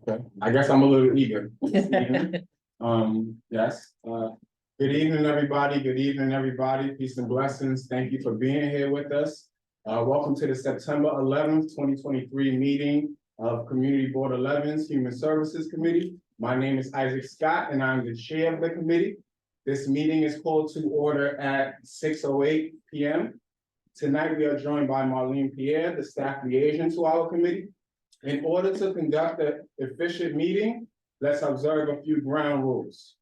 Okay, I guess I'm a little eager. Yes, good evening, everybody. Good evening, everybody. Peace and blessings. Thank you for being here with us. Welcome to the September 11th, 2023 meeting of Community Board 11's Human Services Committee. My name is Isaac Scott and I'm the chair of the committee. This meeting is called to order at 6:08 p.m. Tonight, we are joined by Marlene Pierre, the staff liaison to our committee. In order to conduct an efficient meeting, let's observe a few ground rules.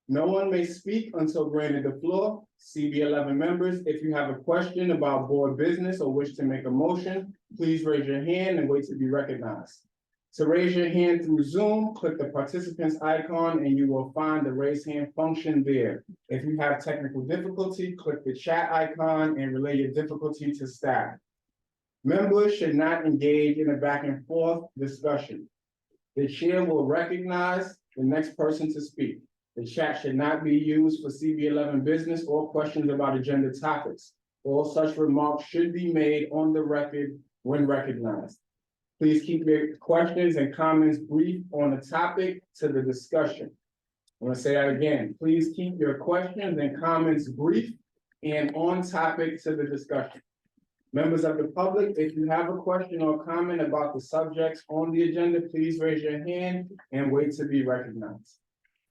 No one may speak until granted the floor. CB11 members, if you have a question about board business or wish to make a motion, please raise your hand and wait to be recognized. To raise your hand through Zoom, click the participants icon and you will find the raise hand function there. If you have technical difficulty, click the chat icon and relay your difficulty to staff. Members should not engage in a back and forth discussion. The chair will recognize the next person to speak. The chat should not be used for CB11 business or questions about agenda topics. All such remarks should be made on the record when recognized. Please keep your questions and comments brief on the topic to the discussion. I'm going to say that again. Please keep your questions and comments brief and on topic to the discussion. Members of the public, if you have a question or comment about the subjects on the agenda, please raise your hand and wait to be recognized.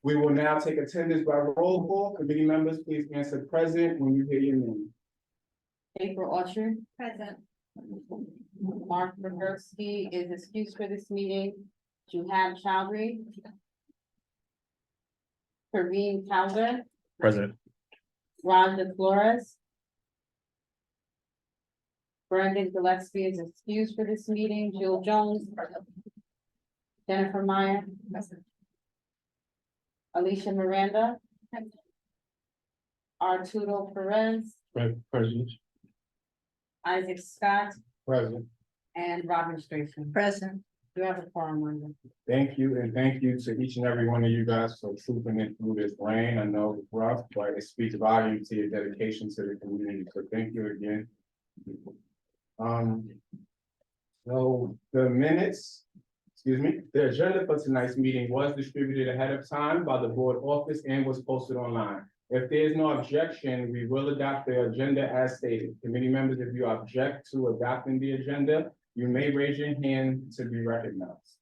We will now take attendance by roll call. Committee members, please answer present when you hear your name. April Usher. Present. Mark Roberski is excused for this meeting. Juhab Chowdhury. Kareem Calder. President. Raja Flores. Brandon Gillespie is excused for this meeting. Jill Jones. Jennifer Meyer. Alicia Miranda. Arturo Perez. Present. Isaac Scott. Present. And Robin Strason. Present. Do you have a forum member? Thank you, and thank you to each and every one of you guys for trooping it through this rain. I know it's rough, but it speaks volumes to your dedication to the community. So thank you again. So the minutes, the agenda for tonight's meeting was distributed ahead of time by the board office and was posted online. If there is no objection, we will adopt the agenda as stated. Committee members, if you object to adopting the agenda, you may raise your hand to be recognized.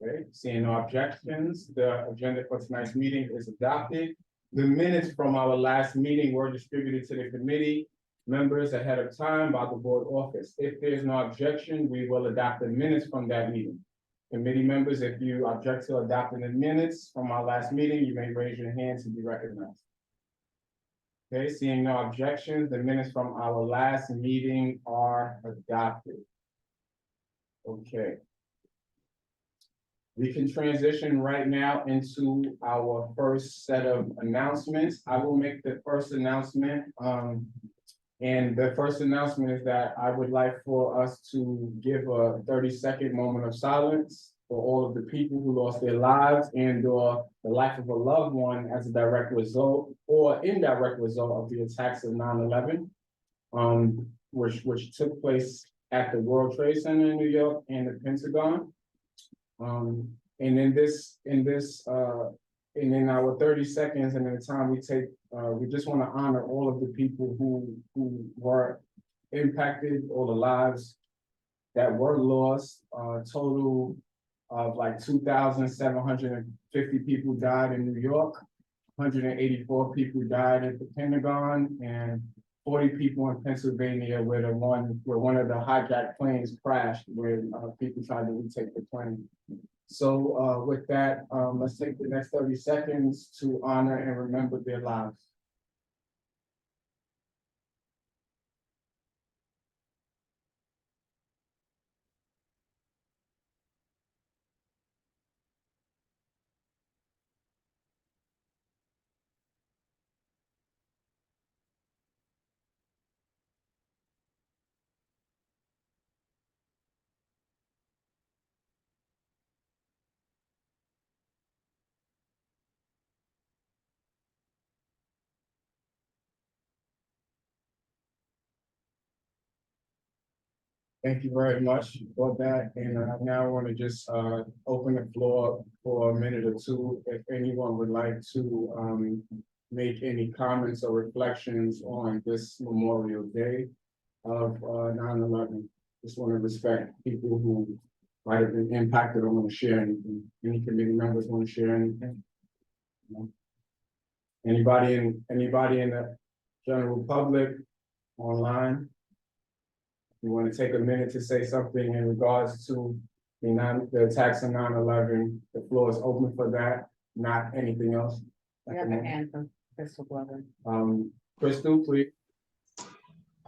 Okay, seeing no objections, the agenda for tonight's meeting is adopted. The minutes from our last meeting were distributed to the committee members ahead of time by the board office. If there's no objection, we will adopt the minutes from that meeting. Committee members, if you object to adopting the minutes from our last meeting, you may raise your hand to be recognized. Okay, seeing no objections, the minutes from our last meeting are adopted. Okay. We can transition right now into our first set of announcements. I will make the first announcement. And the first announcement is that I would like for us to give a 30-second moment of silence for all of the people who lost their lives and or the life of a loved one as a direct result or indirect result of the attacks of 9/11, which took place at the World Trade Center in New York and the Pentagon. And in our 30 seconds and in the time we take, we just want to honor all of the people who were impacted, all the lives that were lost. Total of like 2,750 people died in New York, 184 people died at the Pentagon, and 40 people in Pennsylvania where one of the hijacked planes crashed, where people tried to retake the plane. So with that, let's take the next 30 seconds to honor and remember their lives. Thank you very much for that, and now I want to just open the floor for a minute or two. If anyone would like to make any comments or reflections on this Memorial Day of 9/11. Just want to respect people who might have been impacted or want to share anything. Any committee members want to share anything? No? Anybody in the general public online? You want to take a minute to say something in regards to the attacks on 9/11? The floor is open for that, not anything else. We have a hand from Crystal Glover. Crystal, please.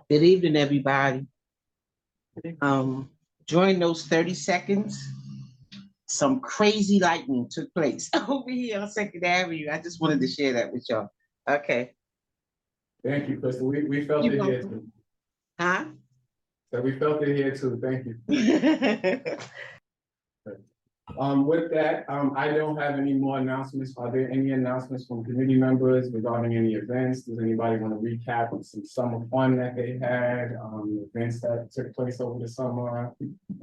Good evening, everybody. During those 30 seconds, some crazy lightning took place over here on Second Avenue. I just wanted to share that with y'all. Okay. Thank you, Crystal. We felt You're it here welcome. too. Huh? So we felt it here too. Thank you. With that, I don't have any more announcements. Are there any announcements from committee members regarding any events? Does anybody want to recap on some summer fun that they had, events that took place over the summer?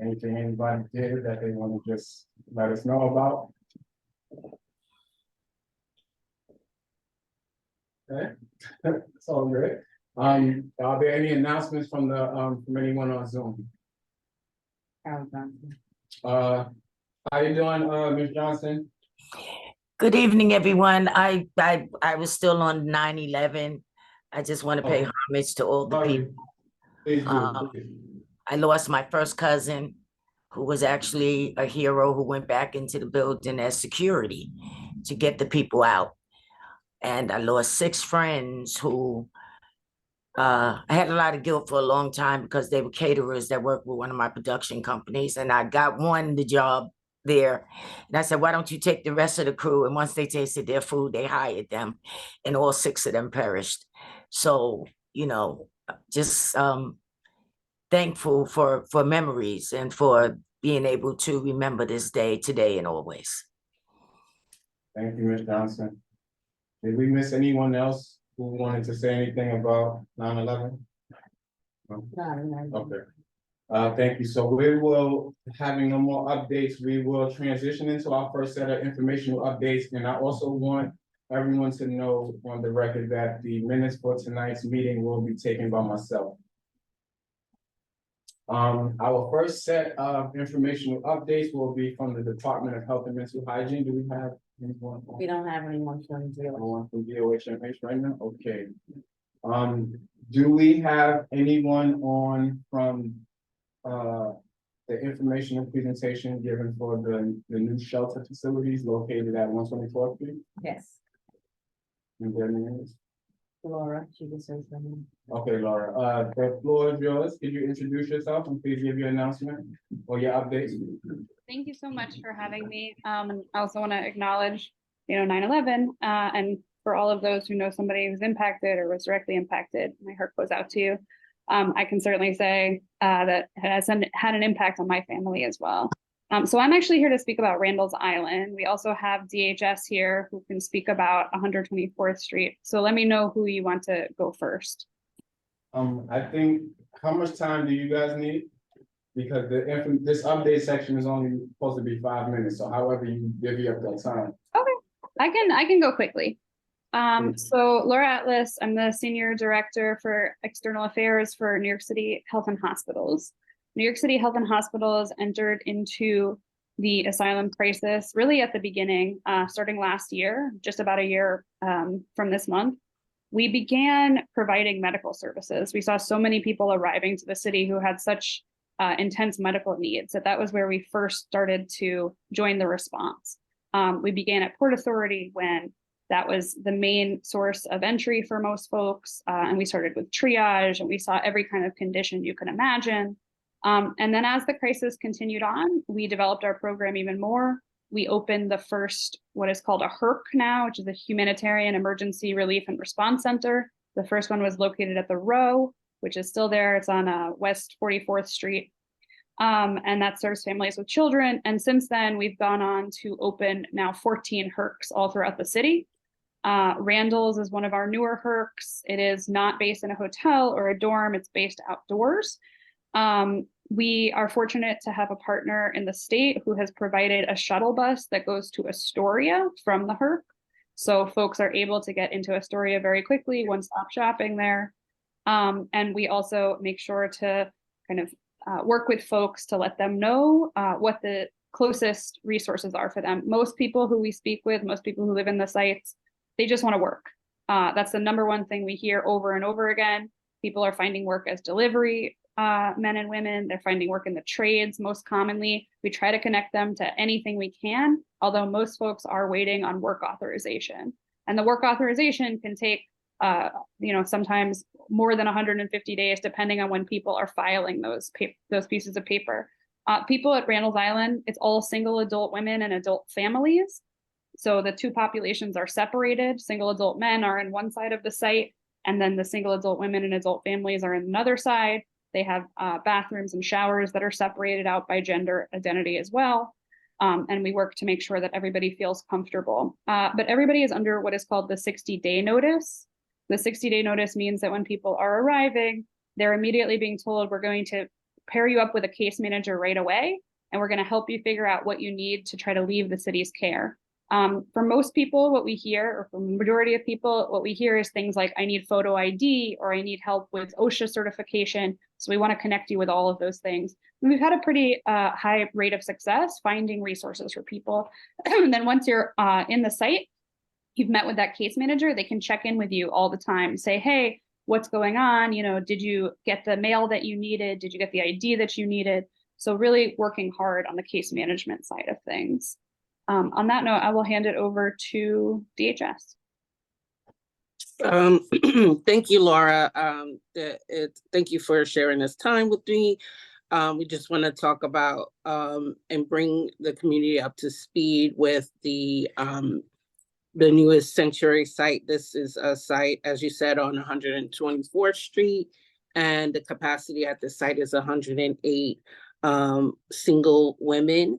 Anything anybody did that they want to just let us know about? Okay, it's all good. Are there any announcements from from anyone on Zoom? Carol Johnson. How you doing, Ms. Johnson? Good evening, everyone. I was still on 9/11. I just want to pay homage to all the people. Please do. I lost my first cousin, who was actually a hero who went back into the building as security to get the people out. And I lost 6 friends who I had a lot of guilt for a long time because they were caterers that worked with one of my production companies. And I got one the job there. And I said, why don't you take the rest of the crew? And once they tasted their food, they hired them. And all 6 of them perished. So, you know, just thankful for memories and for being able to remember this day today and always. Thank you, Ms. Johnson. Did we miss anyone else who wanted to say anything about 9/11? No. Okay. Thank you. So we will, having no more updates, we will transition into our first set of informational updates. And I also want everyone to know on the record that the minutes for tonight's meeting will be taken by myself. Our first set of informational updates will be from the Department of Health and Mental Hygiene. Do we have anyone? We don't have anyone from DOH. Anyone from DOH right now? Okay. Do we have anyone on from the information and presentation given for the new shelter facilities located at 124th Street? Yes, And their names? Laura, she just says something. Okay, Laura, the floor is yours. Could you introduce yourself and please give your announcement or your updates? Thank you so much for having me. I also want to acknowledge, 9/11, and for all of those who know somebody who's impacted or was directly impacted, my heart goes out to you. I can certainly say that it has had an impact on my family as well. So I'm actually here to speak about Randall's Island. We also have DHS here who can speak about 124th Street. So let me know who you want to go first. I think, how much time do you guys need? Because this update section is only supposed to be 5 minutes, so however you divvy up that time. I can go quickly. So Laura Atlas, I'm the Senior Director for External Affairs for New York City Health and Hospitals. New York City Health and Hospitals entered into the asylum crisis really at the beginning, starting last year, just about a year from this month. We began providing medical services. We saw so many people arriving to the city who had such intense medical needs that was where we first started to join the response. We began at Port Authority when that was the main source of entry for most folks. And we started with triage and we saw every kind of condition you can imagine. And then as the crisis continued on, we developed our program even more. We opened the first, what is called a HERC now, which is a Humanitarian Emergency Relief and Response Center. The first one was located at the Row, which is still there. It's on West 44th Street. And that serves families with children. And since then, we've gone on to open now 14 HERCs all throughout the city. Randall's is one of our newer HERCs. It is not based in a hotel or a dorm. It's based outdoors. We are fortunate to have a partner in the state who has provided a shuttle bus that goes to Astoria from the HERC. So folks are able to get into Astoria very quickly, one-stop shopping there. And we also make sure to kind of work with folks to let them know what the closest resources are for them. Most people who we speak with, most people who live in the sites, they just want to work. That's the number one thing we hear over and over again. People are finding work as delivery men and women. They're finding work in the trades most commonly. We try to connect them to anything we can, although most folks are waiting on work authorization. And the work authorization can take sometimes more than 150 days, depending on when people are filing those pieces of paper. People at Randall's Island, it's all single adult women and adult families. So the two populations are separated. Single adult men are in one side of the site, and then the single adult women and adult families are in another side. They have bathrooms and showers that are separated out by gender identity as well. And we work to make sure that everybody feels comfortable. But everybody is under what is called the 60-day notice. The 60-day notice means that when people are arriving, they're immediately being told, we're going to pair you up with a case manager right away, and we're going to help you figure out what you need to try to leave the city's care. For most people, what we hear, or for the majority of people, what we hear is things like, I need photo ID, or I need help with OSHA certification. So we want to connect you with all of those things. And we've had a pretty high rate of success finding resources for people. And then once you're in the site, you've met with that case manager, they can check in with you all the time, say, hey, what's going on? Did you get the mail that you needed? Did you get the ID that you needed? So really working hard on the case management side of things. On that note, I will hand it over to DHS. Thank you, Laura. Thank you for sharing this time with me. We just want to talk about and bring the community up to speed with the newest sanctuary site. This is a site, as you said, on 124th Street, and the capacity at the site is 108 single women.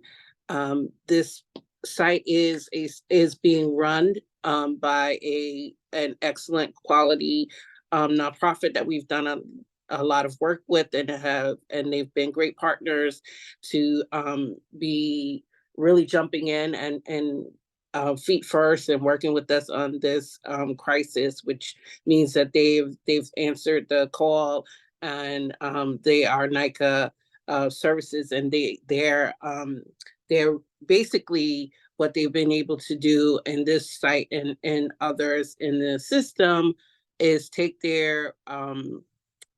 This site is being run by an excellent quality nonprofit that we've done a lot of work with, and they've been great partners to be really jumping in and feet first and working with us on this crisis, which means that they've answered the call, and they are NICA services, and they're basically what they've been able to do in this site and others in the system is take their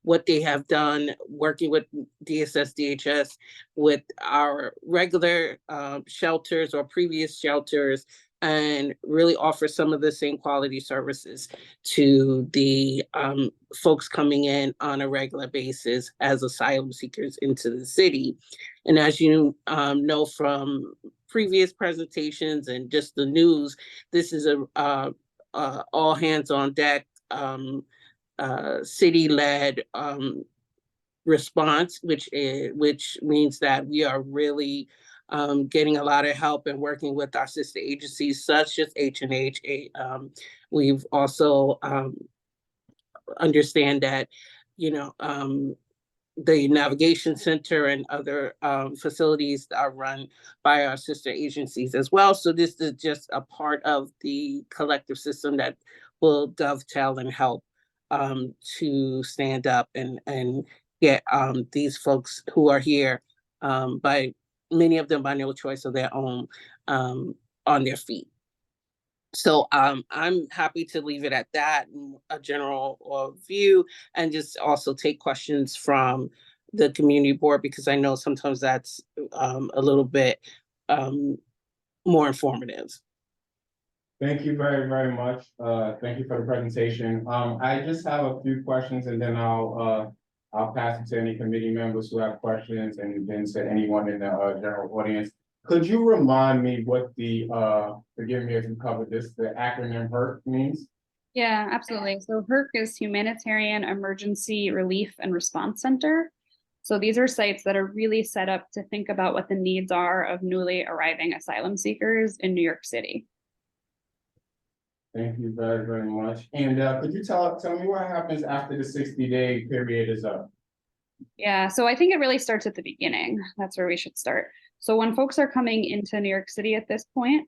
what they have done working with DHS with our regular shelters or previous shelters, and really offer some of the same quality services to the folks coming in on a regular basis as asylum seekers into the city. And as you know from previous presentations and just the news, this is a all hands on deck city-led response, which means that we are really getting a lot of help and working with our sister agencies such as H&H. We've also understand that, the Navigation Center and other facilities are run by our sister agencies as well. So this is just a part of the collective system that will dovetail and help to stand up and get these folks who are here by many of them by no choice of their own on their feet. So I'm happy to leave it at that, a general view, and just also take questions from the community board, because I know sometimes that's a little bit more informative. Thank you very, very much. Thank you for the presentation. I just have a few questions, and then I'll pass it to any committee members who have questions, and then to anyone in the general audience. Could you remind me what the, forgive me if you covered this, the acronym HERC means? Yeah, absolutely. So HERC is Humanitarian Emergency Relief and Response Center. So these are sites that are really set up to think about what the needs are of newly arriving asylum seekers in New York City. Thank you very, very much. And could you tell me what happens after the 60-day period is up? Yeah, so I think it really starts at the beginning. That's where we should start. So when folks are coming into New York City at this point,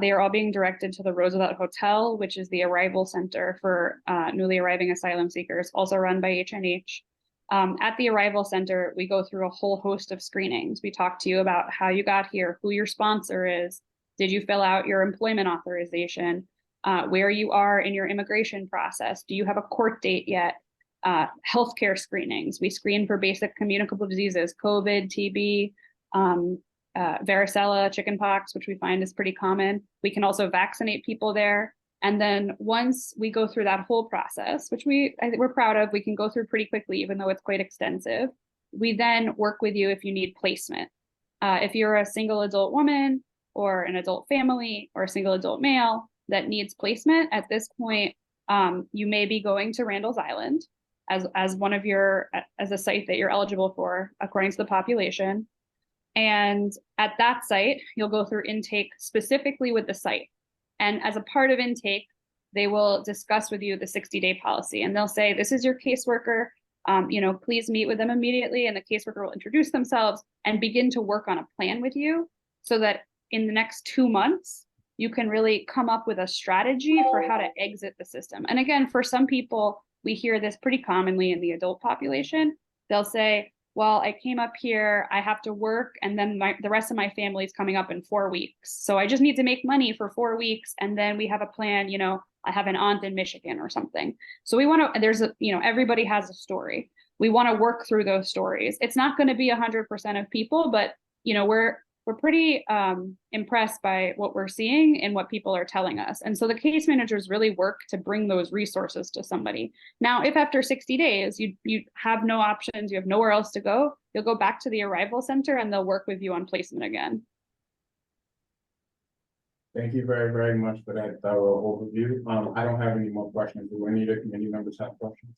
they are all being directed to the Roosevelt Hotel, which is the arrival center for newly arriving asylum seekers, also run by HNH. At the arrival center, we go through a whole host of screenings. We talk to you about how you got here, who your sponsor is, did you fill out your employment authorization, where you are in your immigration process, do you have a court date yet? Healthcare screenings. We screen for basic communicable diseases, COVID, TB, varicella, chickenpox, which we find is pretty common. We can also vaccinate people there. And then once we go through that whole process, which I think we're proud of, we can go through pretty quickly, even though it's quite extensive. We then work with you if you need placement. If you're a single adult woman or an adult family or a single adult male that needs placement, at this point, you may be going to Randall's Island as one of your, as a site that you're eligible for according to the population. And at that site, you'll go through intake specifically with the site. And as a part of intake, they will discuss with you the 60-day policy, and they'll say, this is your caseworker, please meet with them immediately. And the caseworker will introduce themselves and begin to work on a plan with you so that in the next 2 months, you can really come up with a strategy for how to exit the system. And again, for some people, we hear this pretty commonly in the adult population. They'll say, well, I came up here, I have to work, and then the rest of my family is coming up in 4 weeks. So I just need to make money for 4 weeks. And then we have a plan, I have an aunt in Michigan or something. So we want to, everybody has a story. We want to work through those stories. It's not going to be 100% of people, but, we're pretty impressed by what we're seeing and what people are telling us. And so the case managers really work to bring those resources to somebody. Now, if after 60 days, you have no options, you have nowhere else to go, you'll go back to the arrival center and they'll work with you on placement again. Thank you very, very much for that thorough overview. I don't have any more questions. Do any of the committee members have questions?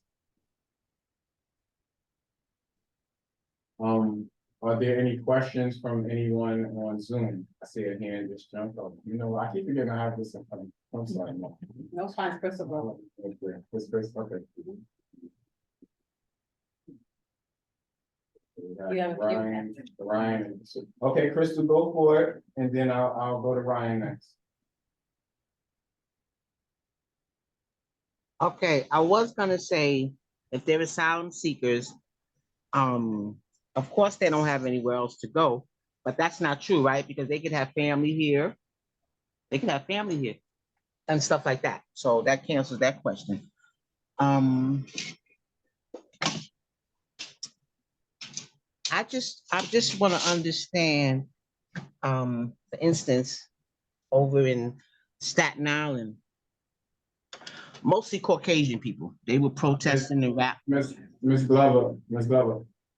Are there any questions from anyone on Zoom? I see a hand just jumped up. I keep forgetting I have this in front of me. I'm sorry. No, it's fine, Crystal. Okay, this Chris, okay. You have a few. Ryan. Okay, Crystal, go for it, and then I'll go to Ryan next. Okay, I was gonna say, if they're asylum seekers, of course they don't have anywhere else to go, but that's not true, right? Because they could have family here. They could have family here and stuff like that. So that cancels that question. I just want to understand, for instance, over in Staten Island, mostly Caucasian people, they were protesting the rap. Miss Glover,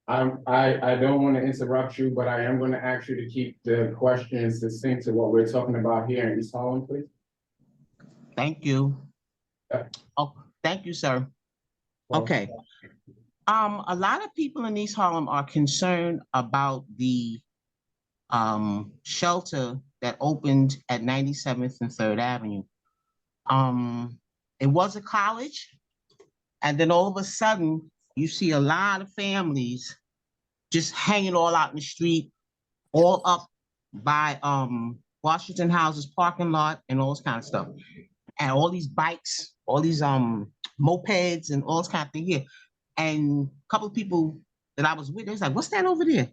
I don't want to interrupt you, but I am going to ask you to keep the questions succinct to what we're talking about here in East Harlem, please. Thank you. Oh, thank you, sir. Okay. A lot of people in East Harlem are concerned about the shelter that opened at 97th and 3rd Avenue. It was a college, and then all of a sudden, you see a lot of families just hanging all out in the street, all up by Washington House's parking lot and all this kind of stuff. And all these bikes, all these mopeds and all this kind of thing here. And a couple of people that I was with, they was like, what's that over there?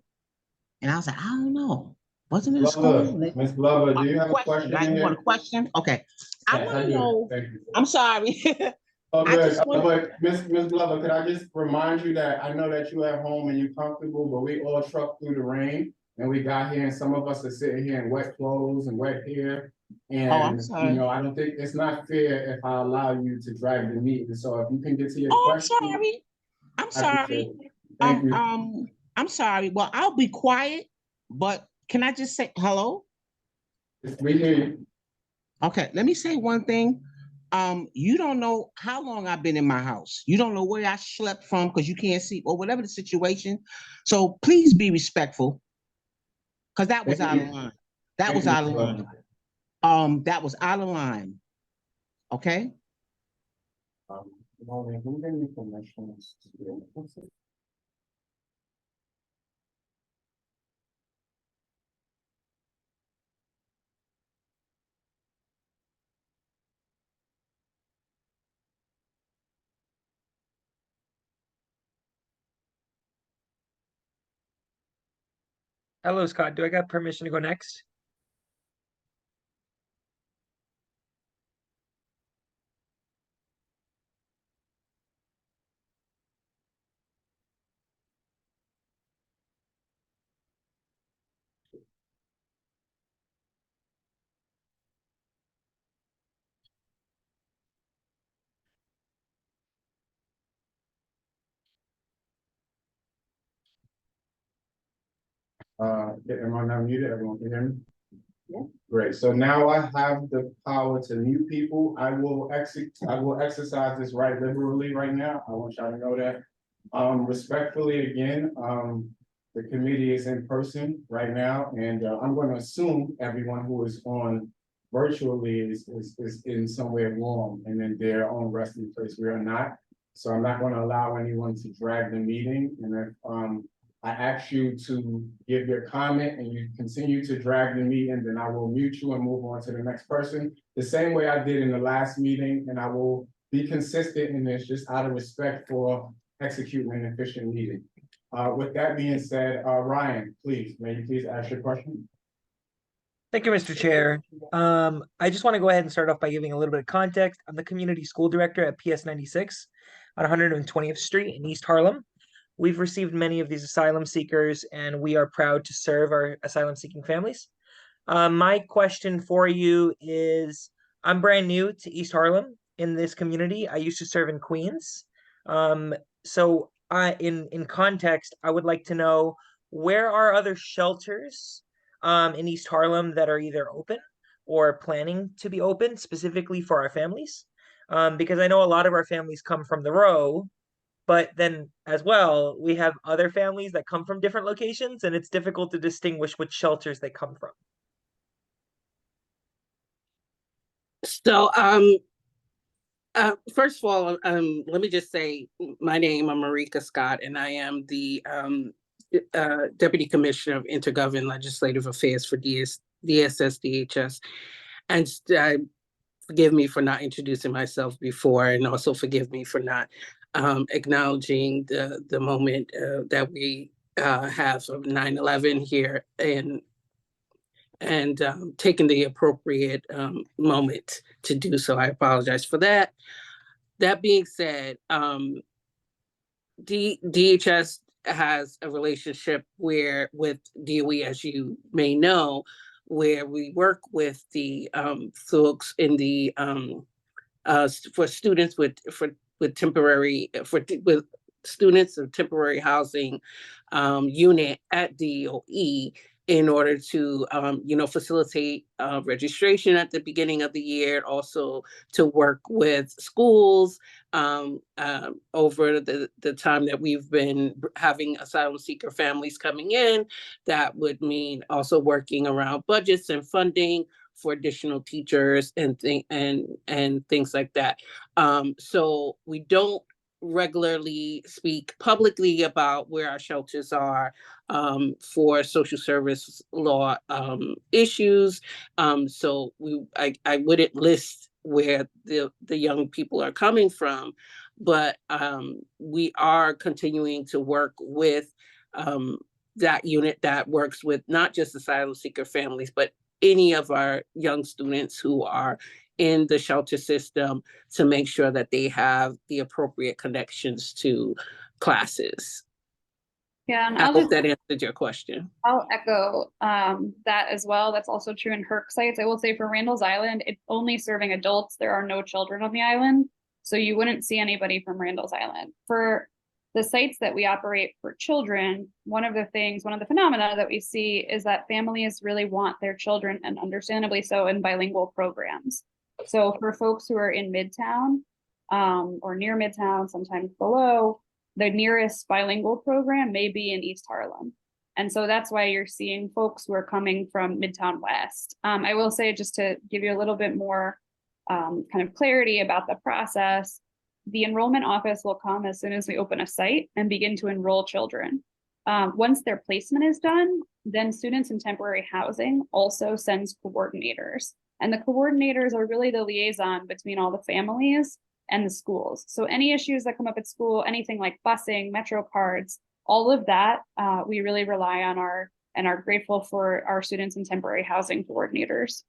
And I was like, I don't know. Wasn't it a school? Miss Glover, do you have a question? Right? You want a question? Okay. I want to know. I'm sorry. Oh, good. But Miss Glover, could I just remind you that I know that you at home and you're comfortable, but we all trucked through the rain and we got here, and some of us are sitting here in wet clothes and wet hair. And I'm sorry. I don't think it's not fair if I allow you to drag the meeting. So if you can get to your question. I'm sorry. Thank you. I'm sorry. Well, I'll be quiet, but can I just say hello? We hear you. Okay, let me say one thing. You don't know how long I've been in my house. You don't know where I slept from because you can't see, or whatever the situation. So please be respectful, because that was out of line. That was out of line. That was out of line. Okay. Hello, Scott. Do I got permission to go next? Am I not muted? Everyone can hear me? Yeah. Great. So now I have the power to mute people. I will exercise this right liberally right now. I want y'all to know that. Respectfully, again, the committee is in person right now, and I'm going to assume everyone who is on virtually is in somewhere warm and in their own resting place. We are not. So I'm not going to allow anyone to drag the meeting. And if I ask you to give your comment and you continue to drag the meeting, then I will mute you and move on to the next person. The same way I did in the last meeting, and I will be consistent in this just out of respect for executing an efficient meeting. With that being said, Ryan, please, may you please ask your question? Thank you, Mr. Chair. I just want to go ahead and start off by giving a little bit of context. I'm the community school director at PS 96 on 120th Street in East Harlem. We've received many of these asylum seekers, and we are proud to serve our asylum seeking families. My question for you is, I'm brand new to East Harlem in this community. I used to serve in Queens. So in context, I would like to know, where are other shelters in East Harlem that are either open or planning to be open specifically for our families? Because I know a lot of our families come from the row, but then as well, we have other families that come from different locations, and it's difficult to distinguish which shelters they come from. So, first of all, let me just say my name, I'm Marika Scott, and I am the Deputy Commissioner of Intergovernmental Legislative Affairs for DSS DHS. And forgive me for not introducing myself before, and also forgive me for not acknowledging the moment that we have of 9/11 here, and taking the appropriate moment to do so. I apologize for that. That being said, DHS has a relationship with DOE, as you may know, where we work with the folks in the for students with students of temporary housing unit at DOE, in order to facilitate registration at the beginning of the year, also to work with schools over the time that we've been having asylum seeker families coming in. That would mean also working around budgets and funding for additional teachers and things like that. So we don't regularly speak publicly about where our shelters are for social service law issues. So I wouldn't list where the young people are coming from, but we are continuing to work with that unit that works with not just asylum seeker families, but any of our young students who are in the shelter system, to make sure that they have the appropriate connections to classes. Yeah, and I hope that answered your question. I'll echo that as well. That's also true in HERC sites. I will say for Randall's Island, it's only serving adults. There are no children on the island, so you wouldn't see anybody from Randall's Island. For the sites that we operate for children, one of the phenomena that we see is that families really want their children, and understandably so, in bilingual programs. So for folks who are in Midtown or near Midtown, sometimes below, the nearest bilingual program may be in East Harlem. And so that's why you're seeing folks who are coming from Midtown West. I will say, just to give you a little bit more kind of clarity about the process, the enrollment office will come as soon as we open a site and begin to enroll children. Once their placement is done, then Students in Temporary Housing also sends coordinators. And the coordinators are really the liaison between all the families and the schools. So any issues that come up at school, anything like busing, Metro cards, all of that, we really rely on our and are grateful for our students and temporary housing coordinators.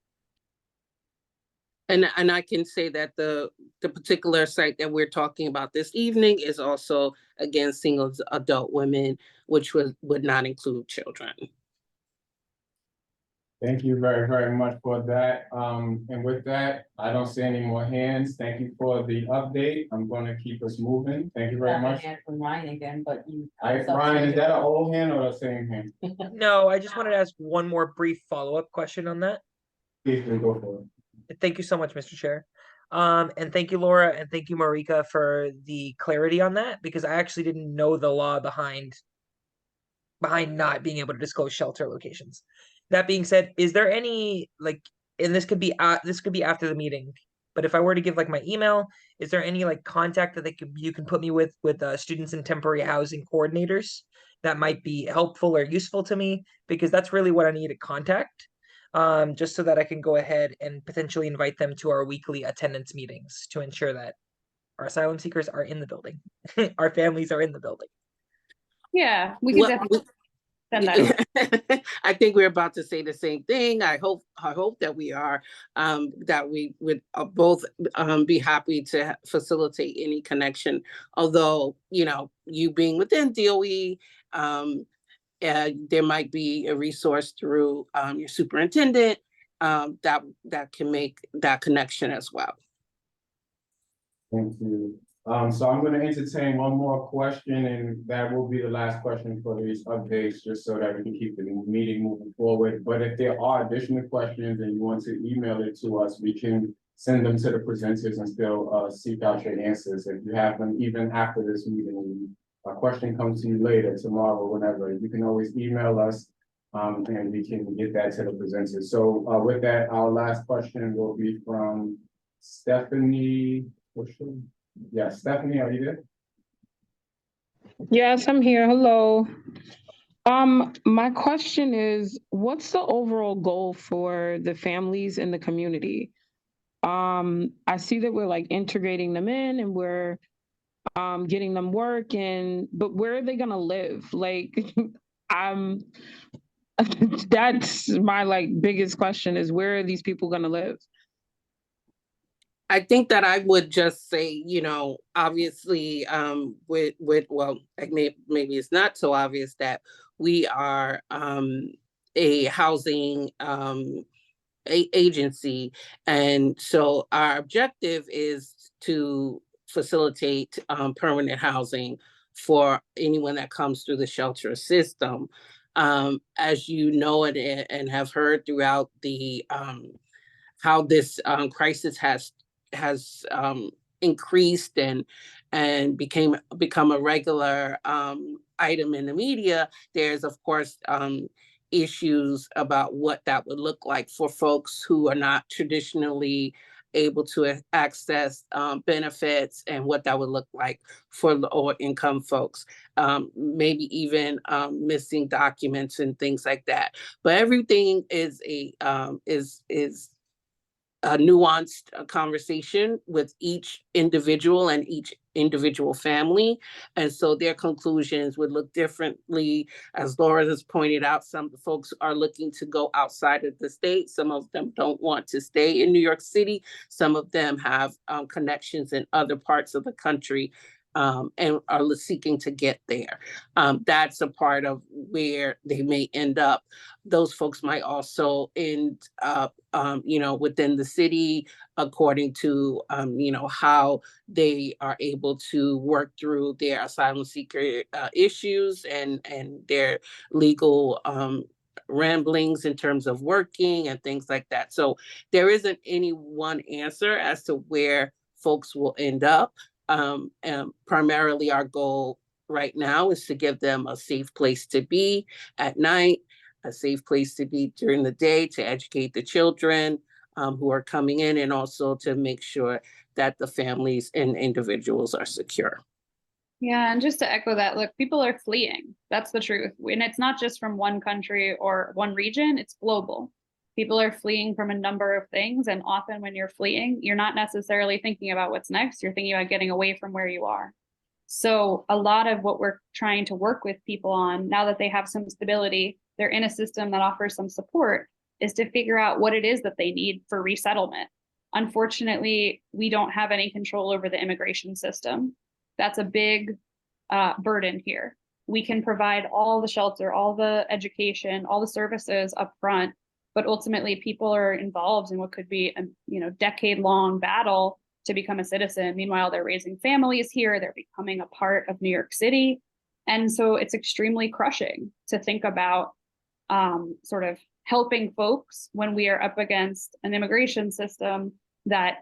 And I can say that the particular site that we're talking about this evening is also, again, single adult women, which would not include children. Thank you very, very much for that. And with that, I don't see any more hands. Thank you for the update. I'm going to keep us moving. Thank you very much. From Ryan again, but you. Ryan, is that an old hand or the same hand? No, I just wanted to ask one more brief follow-up question on that. Please do go for it. Thank you so much, Mr. Chair. And thank you, Laura, and thank you, Marika, for the clarity on that, because I actually didn't know the law behind not being able to disclose shelter locations. That being said, is there any, like, and this could be after the meeting, but if I were to give like my email, is there any like contact that you can put me with students and temporary housing coordinators that might be helpful or useful to me? Because that's really what I need to contact. Just so that I can go ahead and potentially invite them to our weekly attendance meetings to ensure that our asylum seekers are in the building. Our families are in the building. Yeah, we can definitely send that. I think we're about to say the same thing. I hope that we are, that we would both be happy to facilitate any connection. Although, you being within DOE, there might be a resource through your superintendent that can make that connection as well. Thank you. So I'm going to entertain one more question, and that will be the last question for these updates, just so that we can keep the meeting moving forward. But if there are additional questions and you want to email it to us, we can send them to the presenters and still seek out your answers. If you have them even after this meeting, a question comes to you later, tomorrow, whenever, you can always email us and we can get that to the presenters. So with that, our last question will be from Stephanie. Yeah, Stephanie, are you there? Yes, I'm here. Hello. My question is, what's the overall goal for the families in the community? I see that we're like integrating them in and we're getting them work, but where are they gonna live? Like, that's my like biggest question, is where are these people gonna live? I think that I would just say, obviously, well, maybe it's not so obvious that we are a housing agency, and so our objective is to facilitate permanent housing for anyone that comes through the shelter system. As you know and have heard throughout the how this crisis has increased and become a regular item in the media, there's of course issues about what that would look like for folks who are not traditionally able to access benefits, and what that would look like for lower income folks, maybe even missing documents and things like that. But everything is a nuanced conversation with each individual and each individual family. And so their conclusions would look differently. As Laura has pointed out, some folks are looking to go outside of the state. Some of them don't want to stay in New York City. Some of them have connections in other parts of the country and are seeking to get there. That's a part of where they may end up. Those folks might also end up, within the city, according to, how they are able to work through their asylum seeker issues and their legal ramblings in terms of working and things like that. So there isn't any one answer as to where folks will end up. And primarily our goal right now is to give them a safe place to be at night, a safe place to be during the day, to educate the children who are coming in, and also to make sure that the families and individuals are secure. Yeah, and just to echo that, look, people are fleeing. That's the truth. And it's not just from one country or one region, it's global. People are fleeing from a number of things. And often when you're fleeing, you're not necessarily thinking about what's next. You're thinking about getting away from where you are. So a lot of what we're trying to work with people on now that they have some stability, they're in a system that offers some support, is to figure out what it is that they need for resettlement. Unfortunately, we don't have any control over the immigration system. That's a big burden here. We can provide all the shelter, all the education, all the services up front, but ultimately people are involved in what could be a decade-long battle to become a citizen. Meanwhile, they're raising families here, they're becoming a part of New York City. And so it's extremely crushing to think about sort of helping folks when we are up against an immigration system that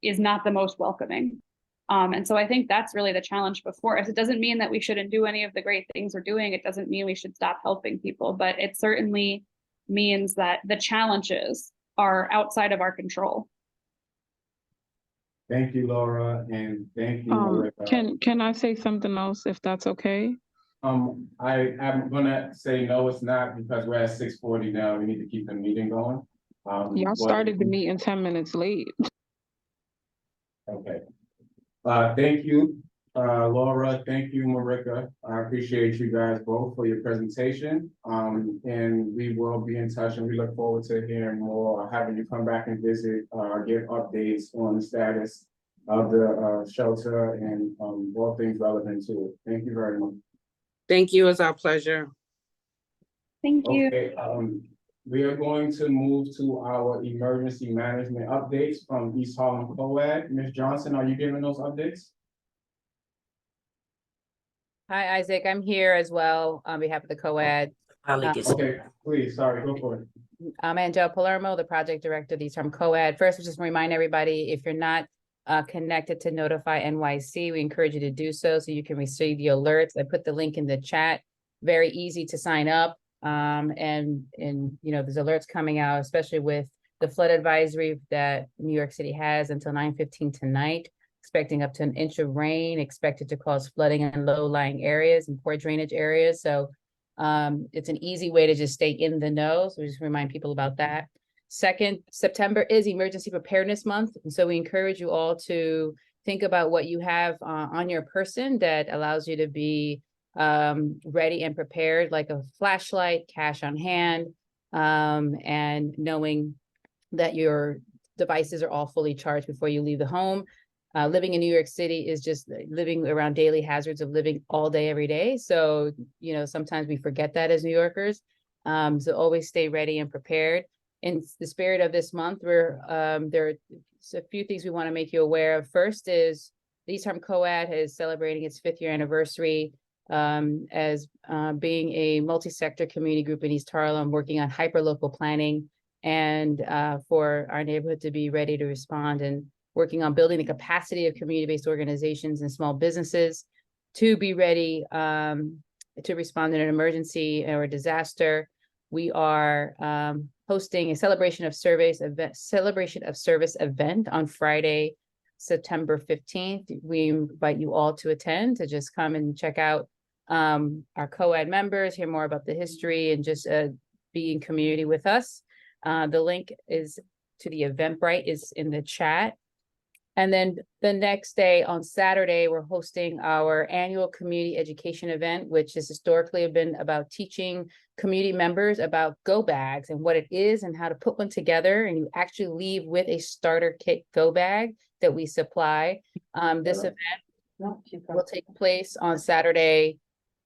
is not the most welcoming. And so I think that's really the challenge before us. It doesn't mean that we shouldn't do any of the great things we're doing. It doesn't mean we should stop helping people, but it certainly means that the challenges are outside of our control. Thank you, Laura, and thank you, Marissa. Can I say something else if that's okay? I am gonna say no, it's not, because we're at 6:40 now. We need to keep the meeting going. Y'all started the meeting 10 minutes late. Okay. Thank you, Laura. Thank you, Marika. I appreciate you guys both for your presentation. And we will be in touch, and we look forward to hearing more, having you come back and visit, give updates on the status of the shelter and all things relevant to it. Thank you very much. Thank you. It's our pleasure. Thank you. Okay, we are going to move to our emergency management updates from East Harlem COAD. Ms. Johnson, are you giving those updates? Hi, Isaac. I'm here as well on behalf of the COAD. Okay, please, sorry, go for it. I'm Angel Palermo, the project director of the East Harlem COAD. First, we just remind everybody, if you're not connected to Notify NYC, we encourage you to do so you can receive the alerts. I put the link in the chat. Very easy to sign up. And there's alerts coming out, especially with the flood advisory that New York City has until 9:15 tonight, expecting up to an inch of rain, expected to cause flooding in low-lying areas and poor drainage areas. So it's an easy way to just stay in the know. So we just remind people about that. Second, September is Emergency Preparedness Month. And so we encourage you all to think about what you have on your person that allows you to be ready and prepared, like a flashlight, cash on hand, and knowing that your devices are all fully charged before you leave the home. Living in New York City is just living around daily hazards of living all day, every day. So, sometimes we forget that as New Yorkers. So always stay ready and prepared. In the spirit of this month, there are a few things we want to make you aware of. First is the East Harlem COAD is celebrating its 5th year anniversary as being a multi-sector community group in East Harlem, working on hyperlocal planning and for our neighborhood to be ready to respond, and working on building the capacity of community-based organizations and small businesses to be ready to respond in an emergency or a disaster. We are hosting a celebration of service event on Friday, September 15th. We invite you all to attend, to just come and check out our COAD members, hear more about the history, and just be in community with us. The link is to the Eventbrite is in the chat. And then the next day, on Saturday, we're hosting our annual community education event, which has historically been about teaching community members about go bags and what it is and how to put one together. And you actually leave with a starter kit go bag that we supply. This event will take place on Saturday,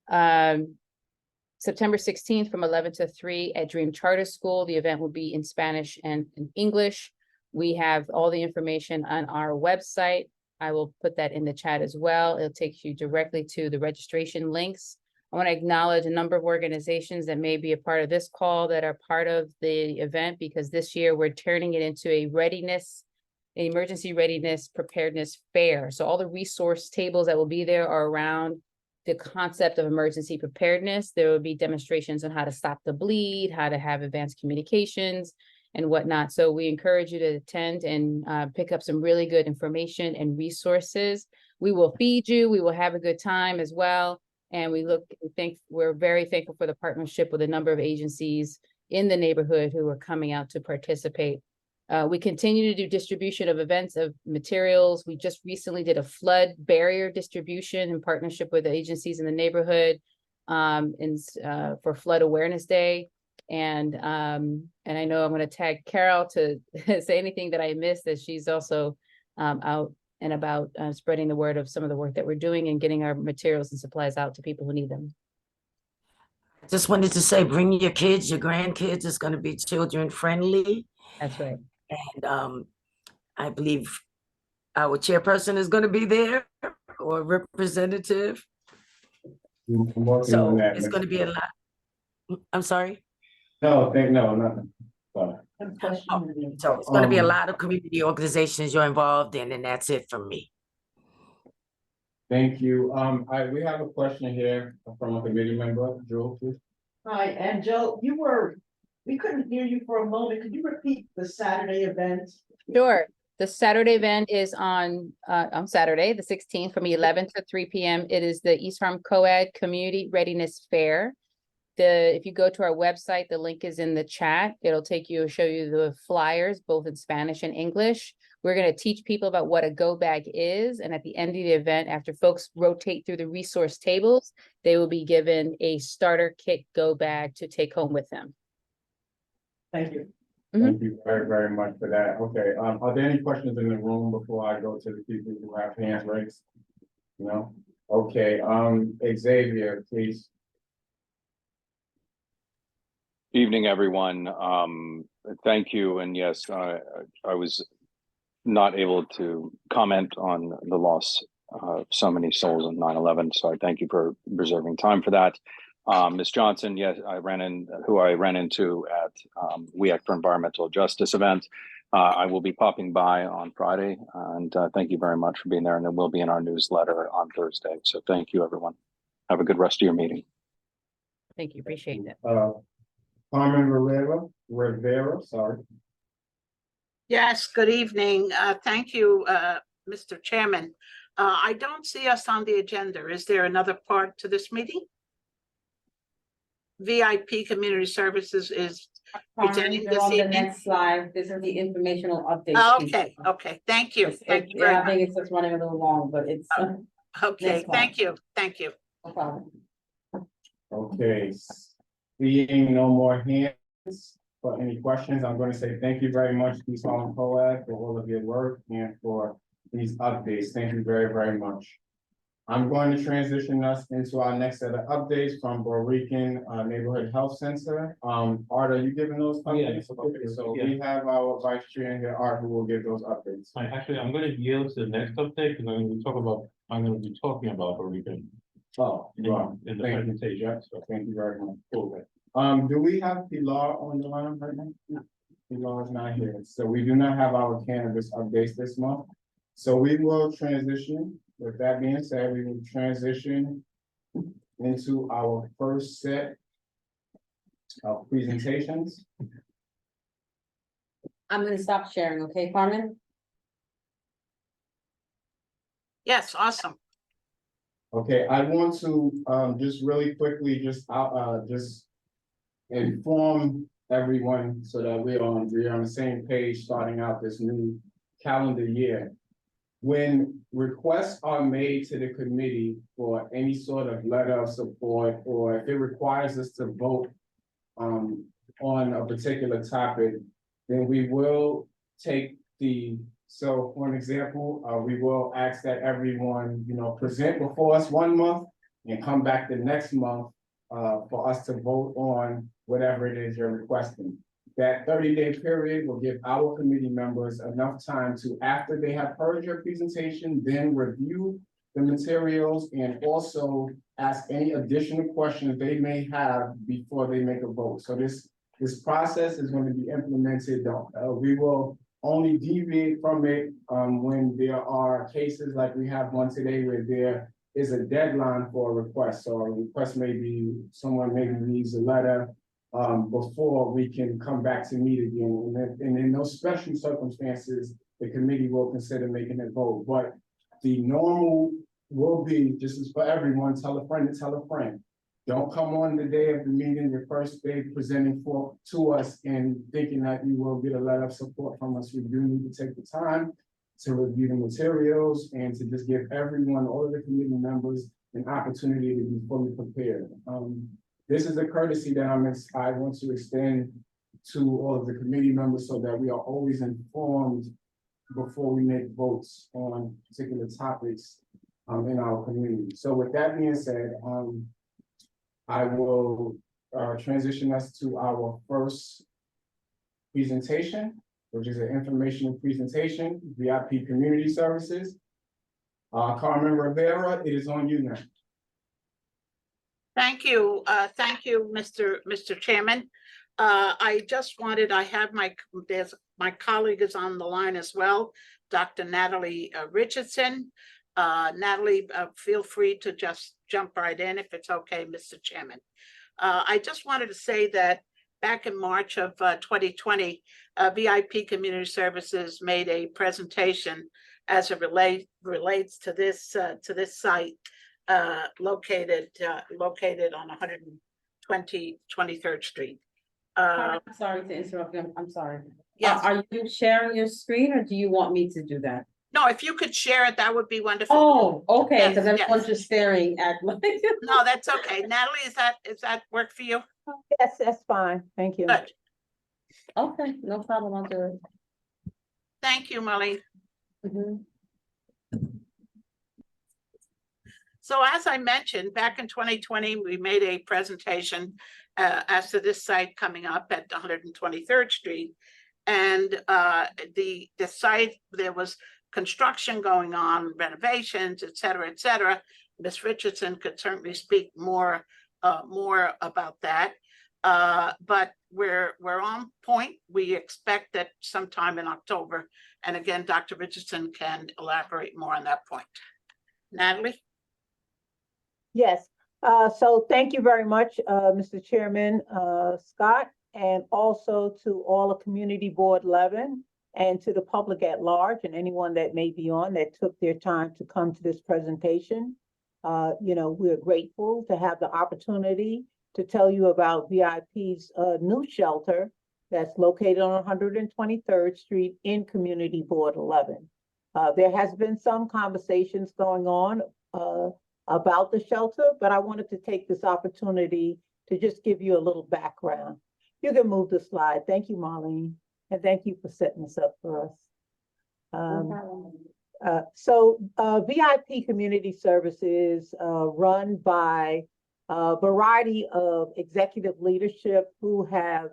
September 16th from 11 to 3 at Dream Charter School. The event will be in Spanish and in English. We have all the information on our website. I will put that in the chat as well. It'll take you directly to the registration links. I want to acknowledge a number of organizations that may be a part of this call that are part of the event, because this year we're turning it into a emergency readiness preparedness fair. So all the resource tables that will be there are around the concept of emergency preparedness. There will be demonstrations on how to stop the bleed, how to have advanced communications, and whatnot. So we encourage you to attend and pick up some really good information and resources. We will feed you. We will have a good time as well. And we're very thankful for the partnership with a number of agencies in the neighborhood who are coming out to participate. We continue to do distribution of events of materials. We just recently did a flood barrier distribution in partnership with the agencies in the neighborhood for Flood Awareness Day. And I know I'm going to tag Carol to say anything that I missed, that she's also out and about spreading the word of some of the work that we're doing and getting our materials and supplies out to people who need them. Just wanted to say, bring your kids, your grandkids. It's going to be children friendly. That's right. And I believe our chairperson is going to be there, or representative. I'm working on So that. it's going to be a lot. I'm sorry. No, nothing. Sorry. So it's going to be a lot of community organizations you're involved in, and that's it from me. Thank you. We have a question here from a committee member, Joe, please. Hi, and Joe, we couldn't hear you for a moment. Could you repeat the Saturday event? Sure. The Saturday event is on Saturday, the 16th, from 11 to 3 p.m. It is the East Harlem Co-ed Community Readiness Fair. If you go to our website, the link is in the chat. It'll show you the flyers, both in Spanish and English. We're going to teach people about what a go bag is. And at the end of the event, after folks rotate through the resource tables, they will be given a starter kit go bag to take home with them. Thank you. Thank you very, very much for that. Okay, are there any questions in the room before I go to the people who have hands raised? No? Okay, Xavier, please. Evening, everyone. Thank you. And yes, I was not able to comment on the loss of so many souls on 9/11. So I thank you for reserving time for that. Ms. Johnson, yes, I ran into at We Act for Environmental Justice event. I will be popping by on Friday, and thank you very much for being there. And it will be in our newsletter on Thursday. So thank you, everyone. Have a good rest of your meeting. Thank you. Appreciate that. Carmen Rivera, sorry. Yes, good evening. Thank you, Mr. Chairman. I don't see us on the agenda. Is there another part to this meeting? VIP Community Services is presenting You're this on the evening. next slide. This is the informational update. Okay, okay, thank you. Thank you Yeah, very I think it's just running a little long, but it's. Okay, next thank you, thank you. No problem. Okay, seeing no more hands for any questions, I'm going to say thank you very much, East Harlem Co-ed, for all of your work and for these updates. Thank you very, very much. I'm going to transition us into our next set of updates from Borican Neighborhood Health Center. Art, are you giving those updates? Okay, so we have our vice chair in here, Art, who will give those updates. Actually, I'm going to yield to the next update, and I'm going to be talking about Borican. Oh, wow. In the Thank you. presentation. So thank you very much. Cool. Do we have Pilar on the line right now? No. Pilar is not here. So we do not have our cannabis updates this month. So we will transition. With that being said, we will transition into our first set of presentations. I'm gonna stop sharing, okay, Carmen? Yes, awesome. Okay, I want to just really quickly just inform everyone so that we're on the same page starting out this new calendar year. When requests are made to the committee for any sort of letter of support, or if it requires us to vote on a particular topic, then we will take so for an example, we will ask that everyone, present before us 1 month and come back the next month for us to vote on whatever it is you're requesting. That 30-day period will give our committee members enough time to, after they have heard your presentation, then review the materials and also ask any additional questions they may have before they make a vote. So this process is going to be implemented. We will only deviate from it when there are cases like we have one today where there is a deadline for a request. So a request may be, someone maybe needs a letter before we can come back to meet again. And in those special circumstances, the committee will consider making a vote. But the normal will be, just as for everyone, tell a friend to tell a friend. Don't come on the day of the meeting, your first day presenting to us and thinking that you will get a letter of support from us. We do need to take the time to review the materials and to just give everyone, all of the committee members, an opportunity to be fully prepared. This is a courtesy that I want to extend to all of the committee members so that we are always informed before we make votes on particular topics in our community. So with that being said, I will transition us to our first presentation, which is an informational presentation, VIP Community Services. Carmen Rivera, it is on you now. Thank you, Mr. Chairman. I have my colleague is on the line as well, Dr. Natalie Richardson. Natalie, feel free to just jump right in if it's okay, Mr. Chairman. I just wanted to say that back in March of 2020, VIP Community Services made a presentation as it relates to this site located on 23rd Street. I'm sorry to interrupt you. I'm sorry. Yes. Are you sharing your screen or do you want me to do that? No, if you could share it, that would be wonderful. Oh, okay, Yes, because everyone's just staring at me. No, that's okay. Natalie, is that work for you? Yes, that's fine. Thank you. Good. Okay, no problem. I'll do it. Thank you, Marlene. Mhm. So as I mentioned, back in 2020, we made a presentation as to this site coming up at 123rd Street. And the site, there was construction going on, renovations, et cetera, et cetera. Ms. Richardson could certainly speak more about that. But we're on point. We expect that sometime in October. And again, Dr. Richardson can elaborate more on that point. Natalie? Yes, so thank you very much, Mr. Chairman, Scott, and also to all of Community Board 11 and to the public at large and anyone that may be on that took their time to come to this presentation. We're grateful to have the opportunity to tell you about VIP's new shelter that's located on 123rd Street in Community Board 11. There has been some conversations going on about the shelter, but I wanted to take this opportunity to just give you a little background. You can move the slide. Thank you, Marlene, and thank you for setting this up for us. VIP Community Services run by a variety of executive leadership who have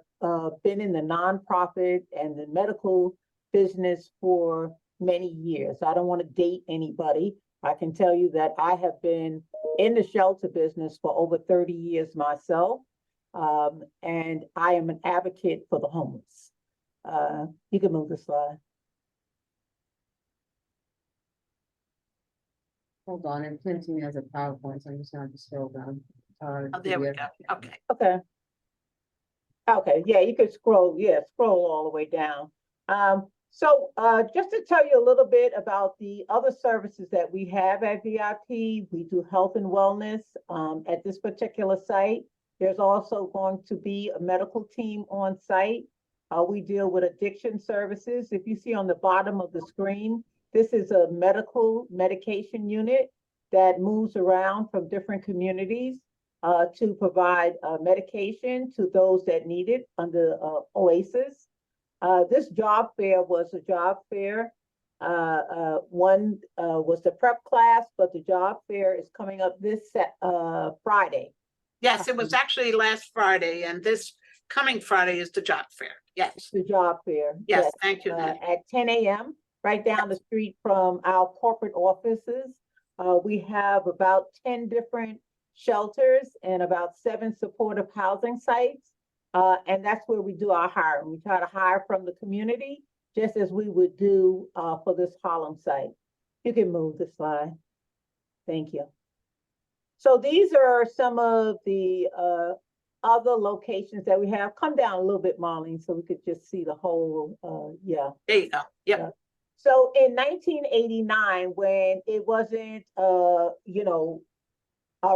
been in the nonprofit and the medical business for many years. I don't want to date anybody. I can tell you that I have been in the shelter business for over 30 years myself, and I am an advocate for the homeless. You can move the slide. Hold on, it prints me as a PowerPoint, so I'm just gonna have to scroll down. Oh, there we go. Okay. Okay, yeah, you could scroll all the way down. Just to tell you a little bit about the other services that we have at VIP, we do health and wellness at this particular site. There's also going to be a medical team on site. We deal with addiction services. If you see on the bottom of the screen, this is a medication unit that moves around from different communities to provide medication to those that need it under OASIS. This job fair was a job fair. One was the prep class, but the job fair is coming up this Friday. Yes, it was actually last Friday, and this coming Friday is the job fair. Yes. The job fair. Yes, thank you. At 10 a.m., right down the street from our corporate offices. We have about 10 different shelters and about 7 supportive housing sites. And that's where we do our hiring. We try to hire from the community, just as we would do for this Harlem site. You can move the slide. Thank you. So these are some of the other locations that we have. Come down a little bit, Marlene, so we could just see the whole, yeah. There you go. Yep. So in 1989, when it wasn't,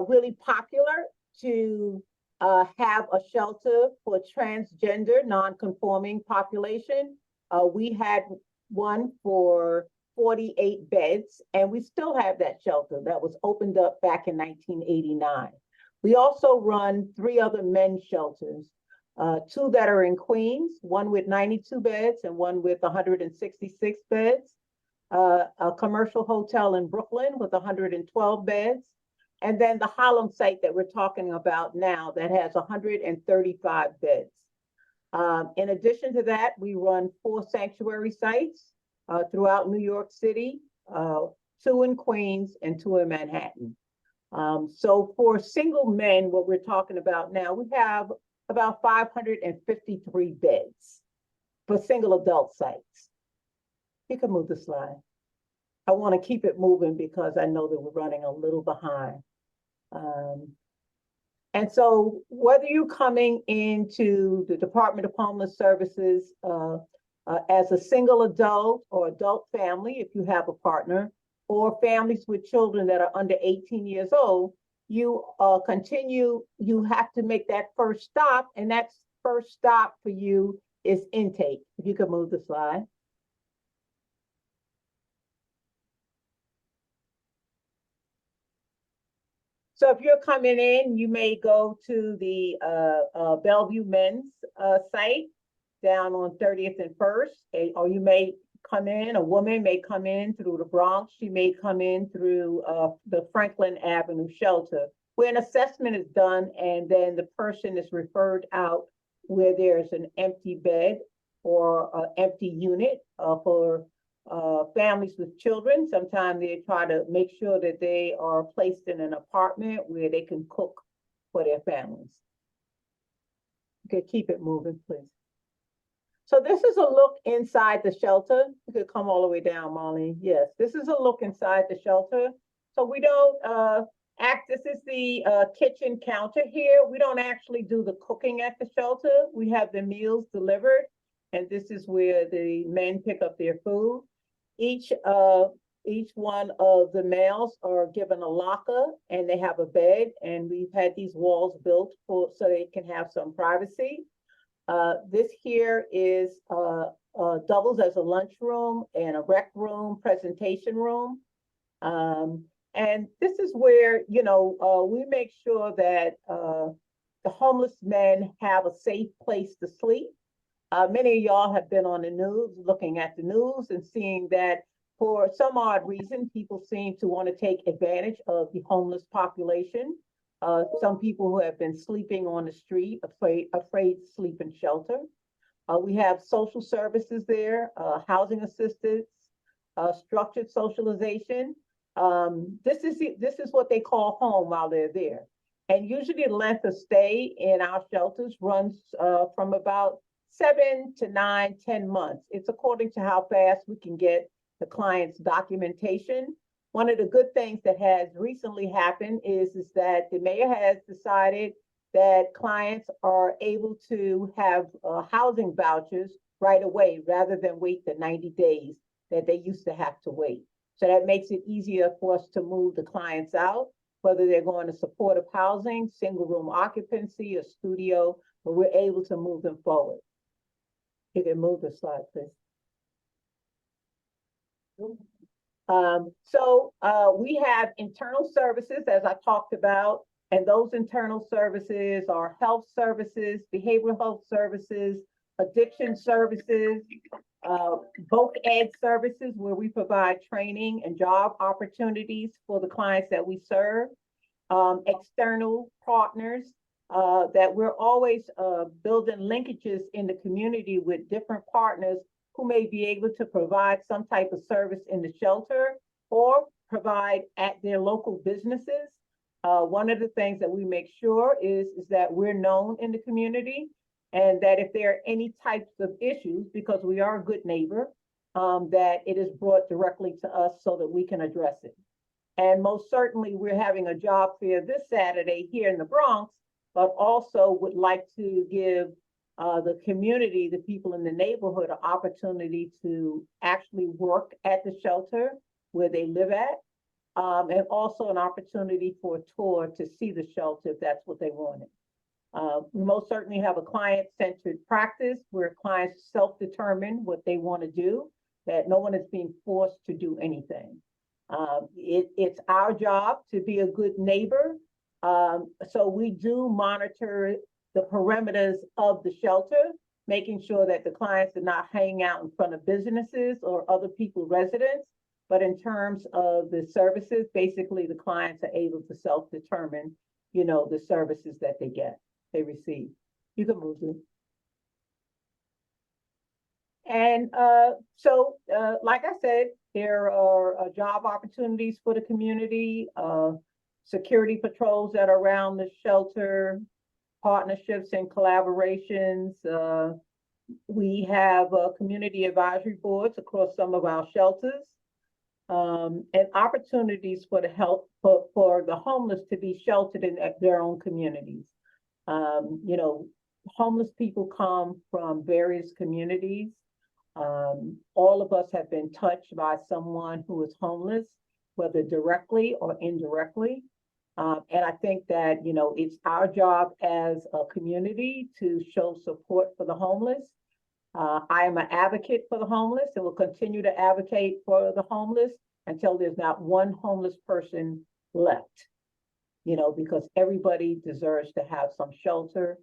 really popular to have a shelter for transgender, non-conforming population. We had one for 48 beds, and we still have that shelter that was opened up back in 1989. We also run 3 other men's shelters, 2 that are in Queens, one with 92 beds and one with 166 beds, a commercial hotel in Brooklyn with 112 beds, and then the Harlem site that we're talking about now that has 135 beds. In addition to that, we run 4 sanctuary sites throughout New York City, 2 in Queens and 2 in Manhattan. So for single men, what we're talking about now, we have about 553 beds for single adult sites. You can move the slide. I want to keep it moving because I know that we're running a little behind. And so whether you're coming into the Department of Homeless Services as a single adult or adult family, if you have a partner, or families with children that are under 18 years old, you you have to make that first stop, and that first stop for you is intake. If you could move the slide. So if you're coming in, you may go to the Bellevue Men's site down on 30th and 1st, or you may come in, a woman may come in through the Bronx, she may come in through the Franklin Avenue shelter, where an assessment is done and then the person is referred out where there's an empty bed or an empty unit for families with children. Sometimes they try to make sure that they are placed in an apartment where they can cook for their families. Okay, keep it moving, please. So this is a look inside the shelter. You could come all the way down, Molly. Yes, this is a look inside the shelter. So we don't this is the kitchen counter here. We don't actually do the cooking at the shelter. We have the meals delivered, and this is where the men pick up their food. Each one of the males are given a locker and they have a bed, and we've had these walls built so they can have some privacy. This here is doubles as a lunchroom and a rec room, presentation room. And this is where, you know, we make sure that the homeless men have a safe place to sleep. Many of y'all have been on the news, looking at the news and seeing that for some odd reason, people seem to want to take advantage of the homeless population. Some people who have been sleeping on the street, afraid to sleep in shelter. We have social services there, housing assistance, structured socialization. This is what they call home while they're there. And usually the length of stay in our shelters runs from about 7 to 9, 10 months. It's according to how fast we can get the client's documentation. One of the good things that has recently happened is that the mayor has decided that clients are able to have housing vouchers right away rather than wait the 90 days that they used to have to wait. So that makes it easier for us to move the clients out, whether they're going to supportive housing, single room occupancy, or studio, but we're able to move them forward. You can move the slide, please. We have internal services, as I talked about, and those internal services are health services, behavioral health services, addiction services, voc ed services, where we provide training and job opportunities for the clients that we serve, external partners, that we're always building linkages in the community with different partners who may be able to provide some type of service in the shelter or provide at their local businesses. One of the things that we make sure is that we're known in the community, and that if there are any types of issues, because we are a good neighbor, that it is brought directly to us so that we can address it. And most certainly we're having a job fair this Saturday here in the Bronx, but also would like to give the community, the people in the neighborhood, an opportunity to actually work at the shelter where they live at. and also an opportunity for a tour to see the shelter if that's what they wanted. We most certainly have a client-centered practice where clients self-determine what they want to do, that no one is being forced to do anything. It's our job to be a good neighbor. So we do monitor the perimeters of the shelter, making sure that the clients are not hanging out in front of businesses or other people's residents. But in terms of the services, basically the clients are able to self-determine, the services that they receive. You can move it. And like I said, there are job opportunities for the community, security patrols that are around the shelter, partnerships and collaborations. We have community advisory boards across some of our shelters, and opportunities for the homeless to be sheltered in their own communities. Homeless people come from various communities. All of us have been touched by someone who is homeless, whether directly or indirectly. And I think that, it's our job as a community to show support for the homeless. I am an advocate for the homeless and will continue to advocate for the homeless until there's not one homeless person left, because everybody deserves to have some shelter,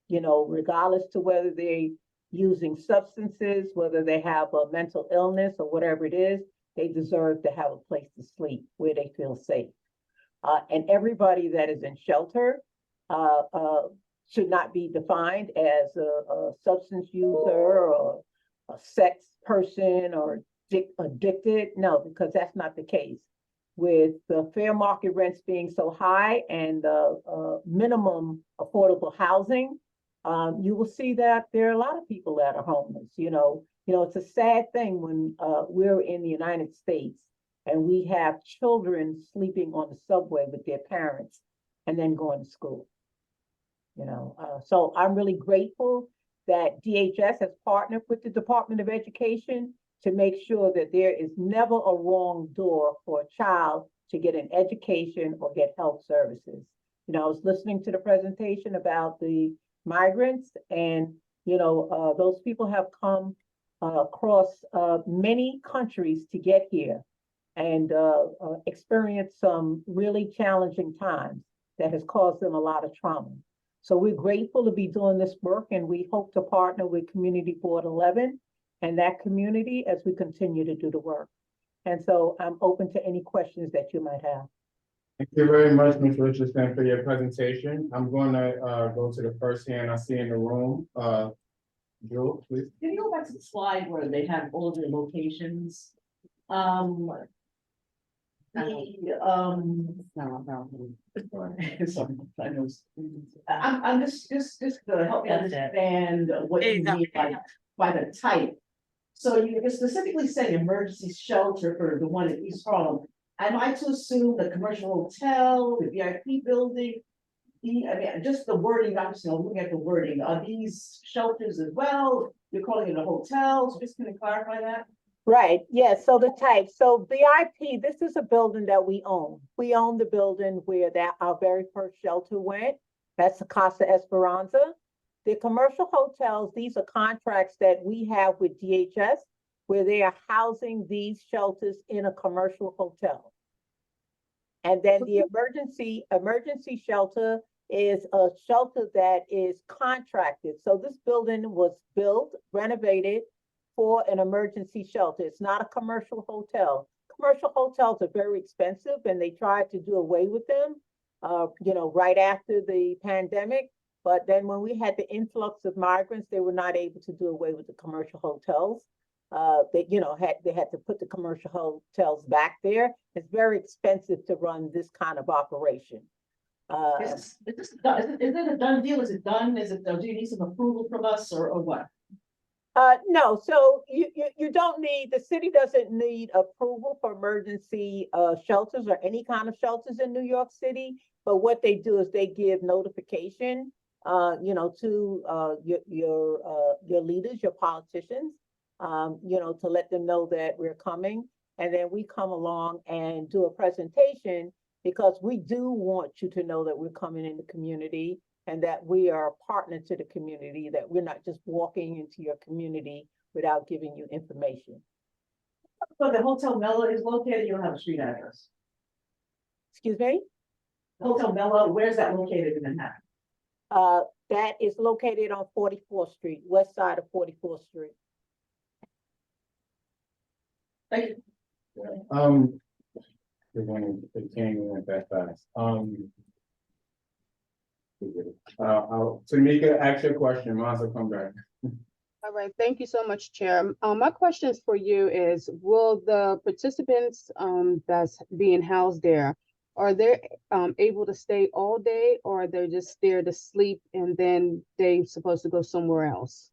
regardless to whether they're using substances, whether they have a mental illness or whatever it is, they deserve to have a place to sleep where they feel safe. And everybody that is in shelter should not be defined as a substance user or a sex person or addicted. No, because that's not the case. With the fair market rents being so high and minimum affordable housing, you will see that there are a lot of people that are homeless. It's a sad thing when we're in the United States and we have children sleeping on the subway with their parents and then going to school. So I'm really grateful that DHS has partnered with the Department of Education to make sure that there is never a wrong door for a child to get an education or get health services. I was listening to the presentation about the migrants, and those people have come across many countries to get here and experienced some really challenging times that has caused them a lot of trauma. So we're grateful to be doing this work, and we hope to partner with Community Board 11 and that community as we continue to do the work. And so I'm open to any questions that you might have. Thank you very much, Ms. Richardson, for your presentation. I'm going to go to the first hand I see in the room. Joe, please. Can you go back to the slide where they have all of their locations? Sorry, I know. I'm just to help me understand what you mean by the type. So you specifically say emergency shelter for the one in East Harlem. Am I to assume the commercial hotel, the VIP building? Just the wording, I'm just looking at the wording. Are these shelters as well? You're calling it a hotel, so just can you clarify that? Right, yes, so the type. So VIP, this is a building that we own. We own the building where our very first shelter went. That's the Casa Esperanza. The commercial hotels, these are contracts that we have with DHS where they are housing these shelters in a commercial hotel. And then the emergency shelter is a shelter that is contracted. So this building was built, renovated for an emergency shelter. It's not a commercial hotel. Commercial hotels are very expensive and they tried to do away with them, right after the pandemic. But then when we had the influx of migrants, they were not able to do away with the commercial hotels. They had to put the commercial hotels back there. It's very expensive to run this kind of operation. Is it a done deal? Is it done? Do you need some approval from us or what? No, so you don't need, the city doesn't need approval for emergency shelters or any kind of shelters in New York City. But what they do is they give notification, to your leaders, your politicians, to let them know that we're coming. and then we come along and do a presentation because we do want you to know that we're coming in the community and that we are a partner to the community, that we're not just walking into your community without giving you information. So the Hotel Mela is located, you don't have a street address. Excuse me? Hotel Mela, where's that located in Manhattan? That is located on 44th Street, west side of 44th Street. Thank you. It came and went that fast. Tamika, ask your question, Maza, come back. All right, thank you so much, Chair. My question for you is, will the participants that's being housed there, are they able to stay all day, or are they just there to sleep and then they supposed to go somewhere else?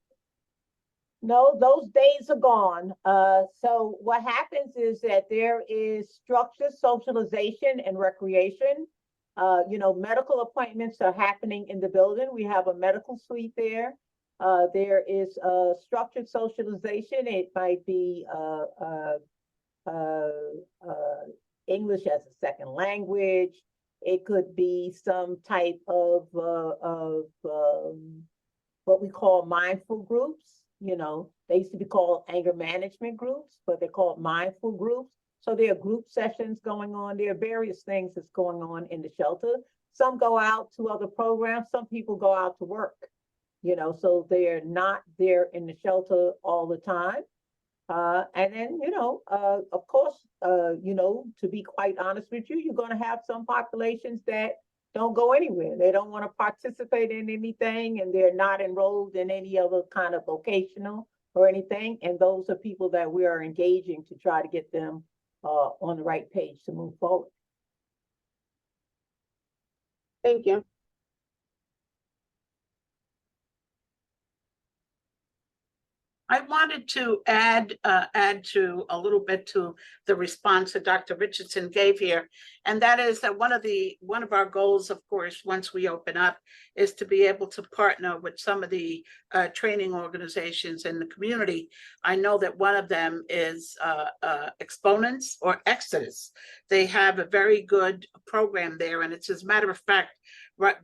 No, those days are gone. So what happens is that there is structured socialization and recreation. Medical appointments are happening in the building. We have a medical suite there. There is structured socialization. It might be English as a second language. It could be some type of what we call mindful groups. They used to be called anger management groups, but they're called mindful groups. So there are group sessions going on. There are various things that's going on in the shelter. Some go out to other programs. Some people go out to work, so they're not there in the shelter all the time. And then, of course, to be quite honest with you, you're going to have some populations that don't go anywhere. They don't want to participate in anything, and they're not enrolled in any other kind of vocational or anything. And those are people that we are engaging to try to get them on the right page to move forward. Thank you. I wanted to add to a little bit to the response that Dr. Richardson gave here. And that is that one of our goals, of course, once we open up, is to be able to partner with some of the training organizations in the community. I know that one of them is Exponents or Exodus. They have a very good program there, and it's, as a matter of fact,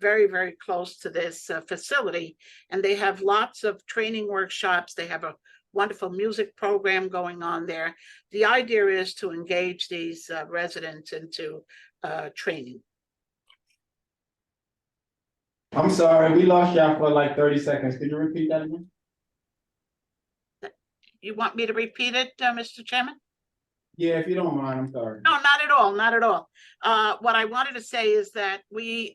very, very close to this facility. And they have lots of training workshops. They have a wonderful music program going on there. The idea is to engage these residents into training. I'm sorry, we lost y'all for like 30 seconds. Could you repeat that again? You want me to repeat it, Mr. Chairman? Yeah, if you don't mind, I'm sorry. No, not at all, not at all. What I wanted to say is that we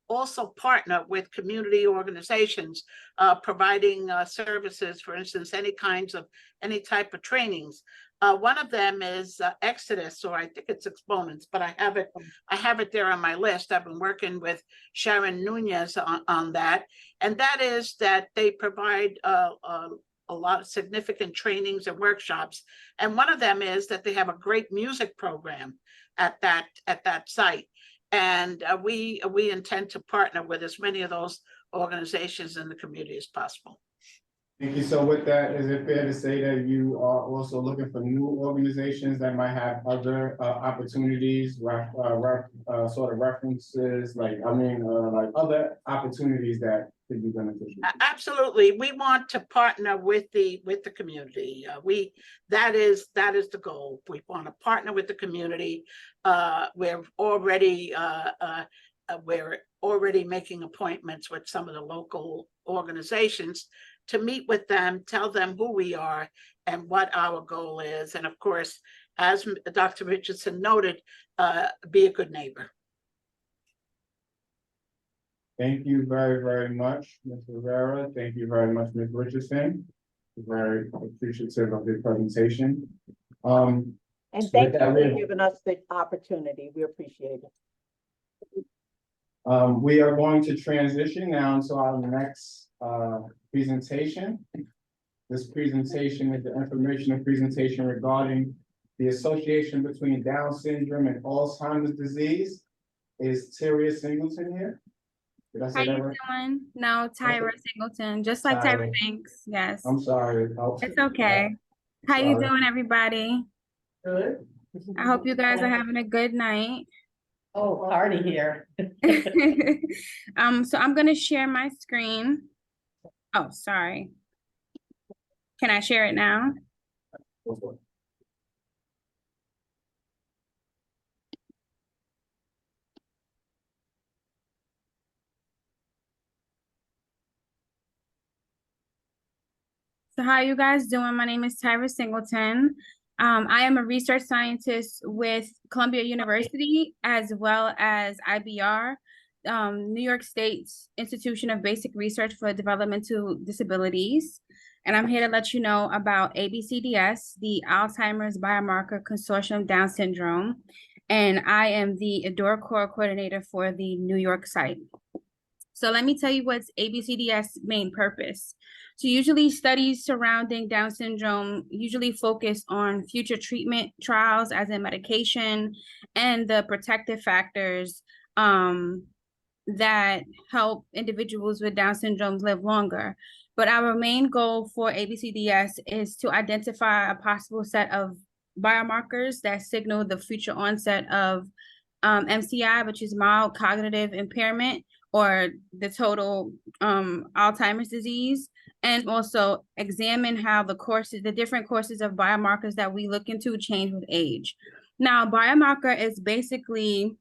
also partner with community organizations providing services, for instance, any type of trainings. One of them is Exodus, or I think it's Exponents, but I have it there on my list. I've been working with Sharon Nunez on that, and that is that they provide a lot of significant trainings and workshops. And one of them is that they have a great music program at that site. And we intend to partner with as many of those organizations in the community as possible. Thank you. So with that, is it fair to say that you are also looking for new organizations that might have other opportunities, sort of references, like other opportunities that could be beneficial? Absolutely. We want to partner with the community. That is the goal. We want to partner with the community. We're already making appointments with some of the local organizations to meet with them, tell them who we are and what our goal is. And of course, as Dr. Richardson noted, be a good neighbor. Thank you very, very much, Ms. Rivera. Thank you very much, Ms. Richardson. Very appreciative of your presentation. And thank you for giving us the opportunity. We appreciate it. We are going to transition now to our next presentation. This presentation is the informational presentation regarding the association between Down syndrome and Alzheimer's disease. Is Tyria Singleton here? How you doing? No, Tyra Singleton, just like Tyra Banks. Yes. I'm sorry. It's okay. How you doing, everybody? Good. I hope you guys are having a good night. Oh, party here. So I'm gonna share my screen. Oh, sorry. Can I share it now? So how are you guys doing? My name is Tyra Singleton. I am a research scientist with Columbia University as well as IBR, New York State's Institution of Basic Research for Developmental Disabilities. And I'm here to let you know about ABCDS, the Alzheimer's Biomarker Consortium Down Syndrome. And I am the ADORA Core Coordinator for the New York site. So let me tell you what's ABCDS' main purpose. So usually studies surrounding Down syndrome usually focus on future treatment trials as in medication and the protective factors that help individuals with Down syndrome live longer. But our main goal for ABCDS is to identify a possible set of biomarkers that signal the future onset of MCI, which is mild cognitive impairment, or the total Alzheimer's disease, and also examine how the different courses of biomarkers that we look into change with age. Now, biomarker is basically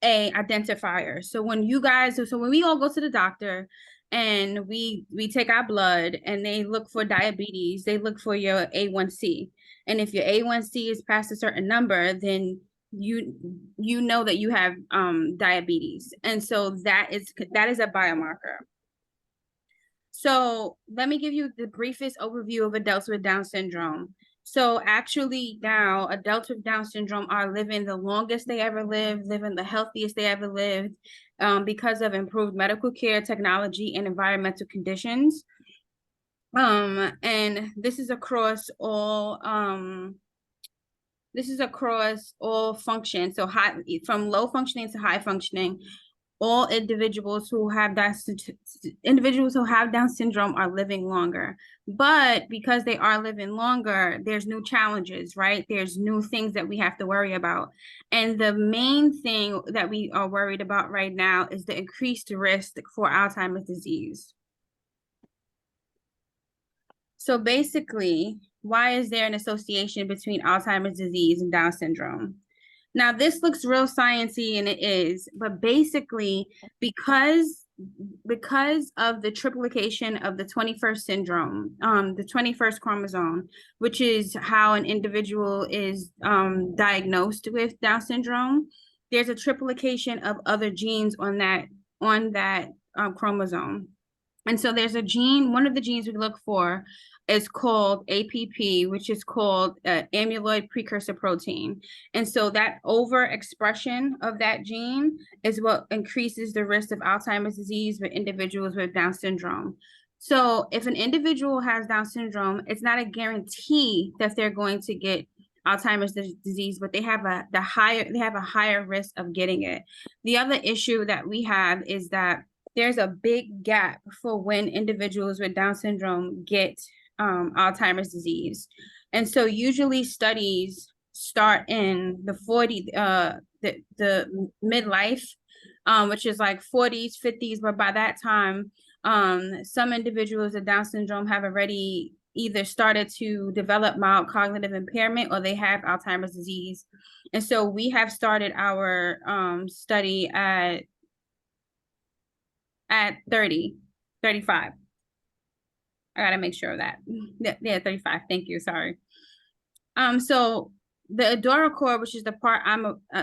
a identifier. So when we all go to the doctor and we take our blood and they look for diabetes, they look for your A1C. And if your A1C is past a certain number, then you know that you have diabetes. And so that is a biomarker. So let me give you the briefest overview of adults with Down syndrome. So actually now adults with Down syndrome are living the longest they ever lived, living the healthiest they ever lived, because of improved medical care, technology, and environmental conditions. And this is across all functions. So from low functioning to high functioning, all individuals who have Down syndrome are living longer. But because they are living longer, there's new challenges, right? There's new things that we have to worry about. And the main thing that we are worried about right now is the increased risk for Alzheimer's disease. So basically, why is there an association between Alzheimer's disease and Down syndrome? Now, this looks real sciencey, and it is, but basically, because of the triplication of the 21st syndrome, the 21st chromosome, which is how an individual is diagnosed with Down syndrome, there's a triplication of other genes on that chromosome. And so there's a gene, one of the genes we look for is called APP, which is called amyloid precursor protein. And so that overexpression of that gene is what increases the risk of Alzheimer's disease with individuals with Down syndrome. So if an individual has Down syndrome, it's not a guarantee that they're going to get Alzheimer's disease, but they have a higher risk of getting it. The other issue that we have is that there's a big gap for when individuals with Down syndrome get Alzheimer's disease. And so usually studies start in the midlife, which is like 40s, 50s, but by that time, some individuals with Down syndrome have already either started to develop mild cognitive impairment or they have Alzheimer's disease. And so we have started our study at 35. I gotta make sure of that. Yeah, 35. Thank you. Sorry. So the ADORA Core, which is the part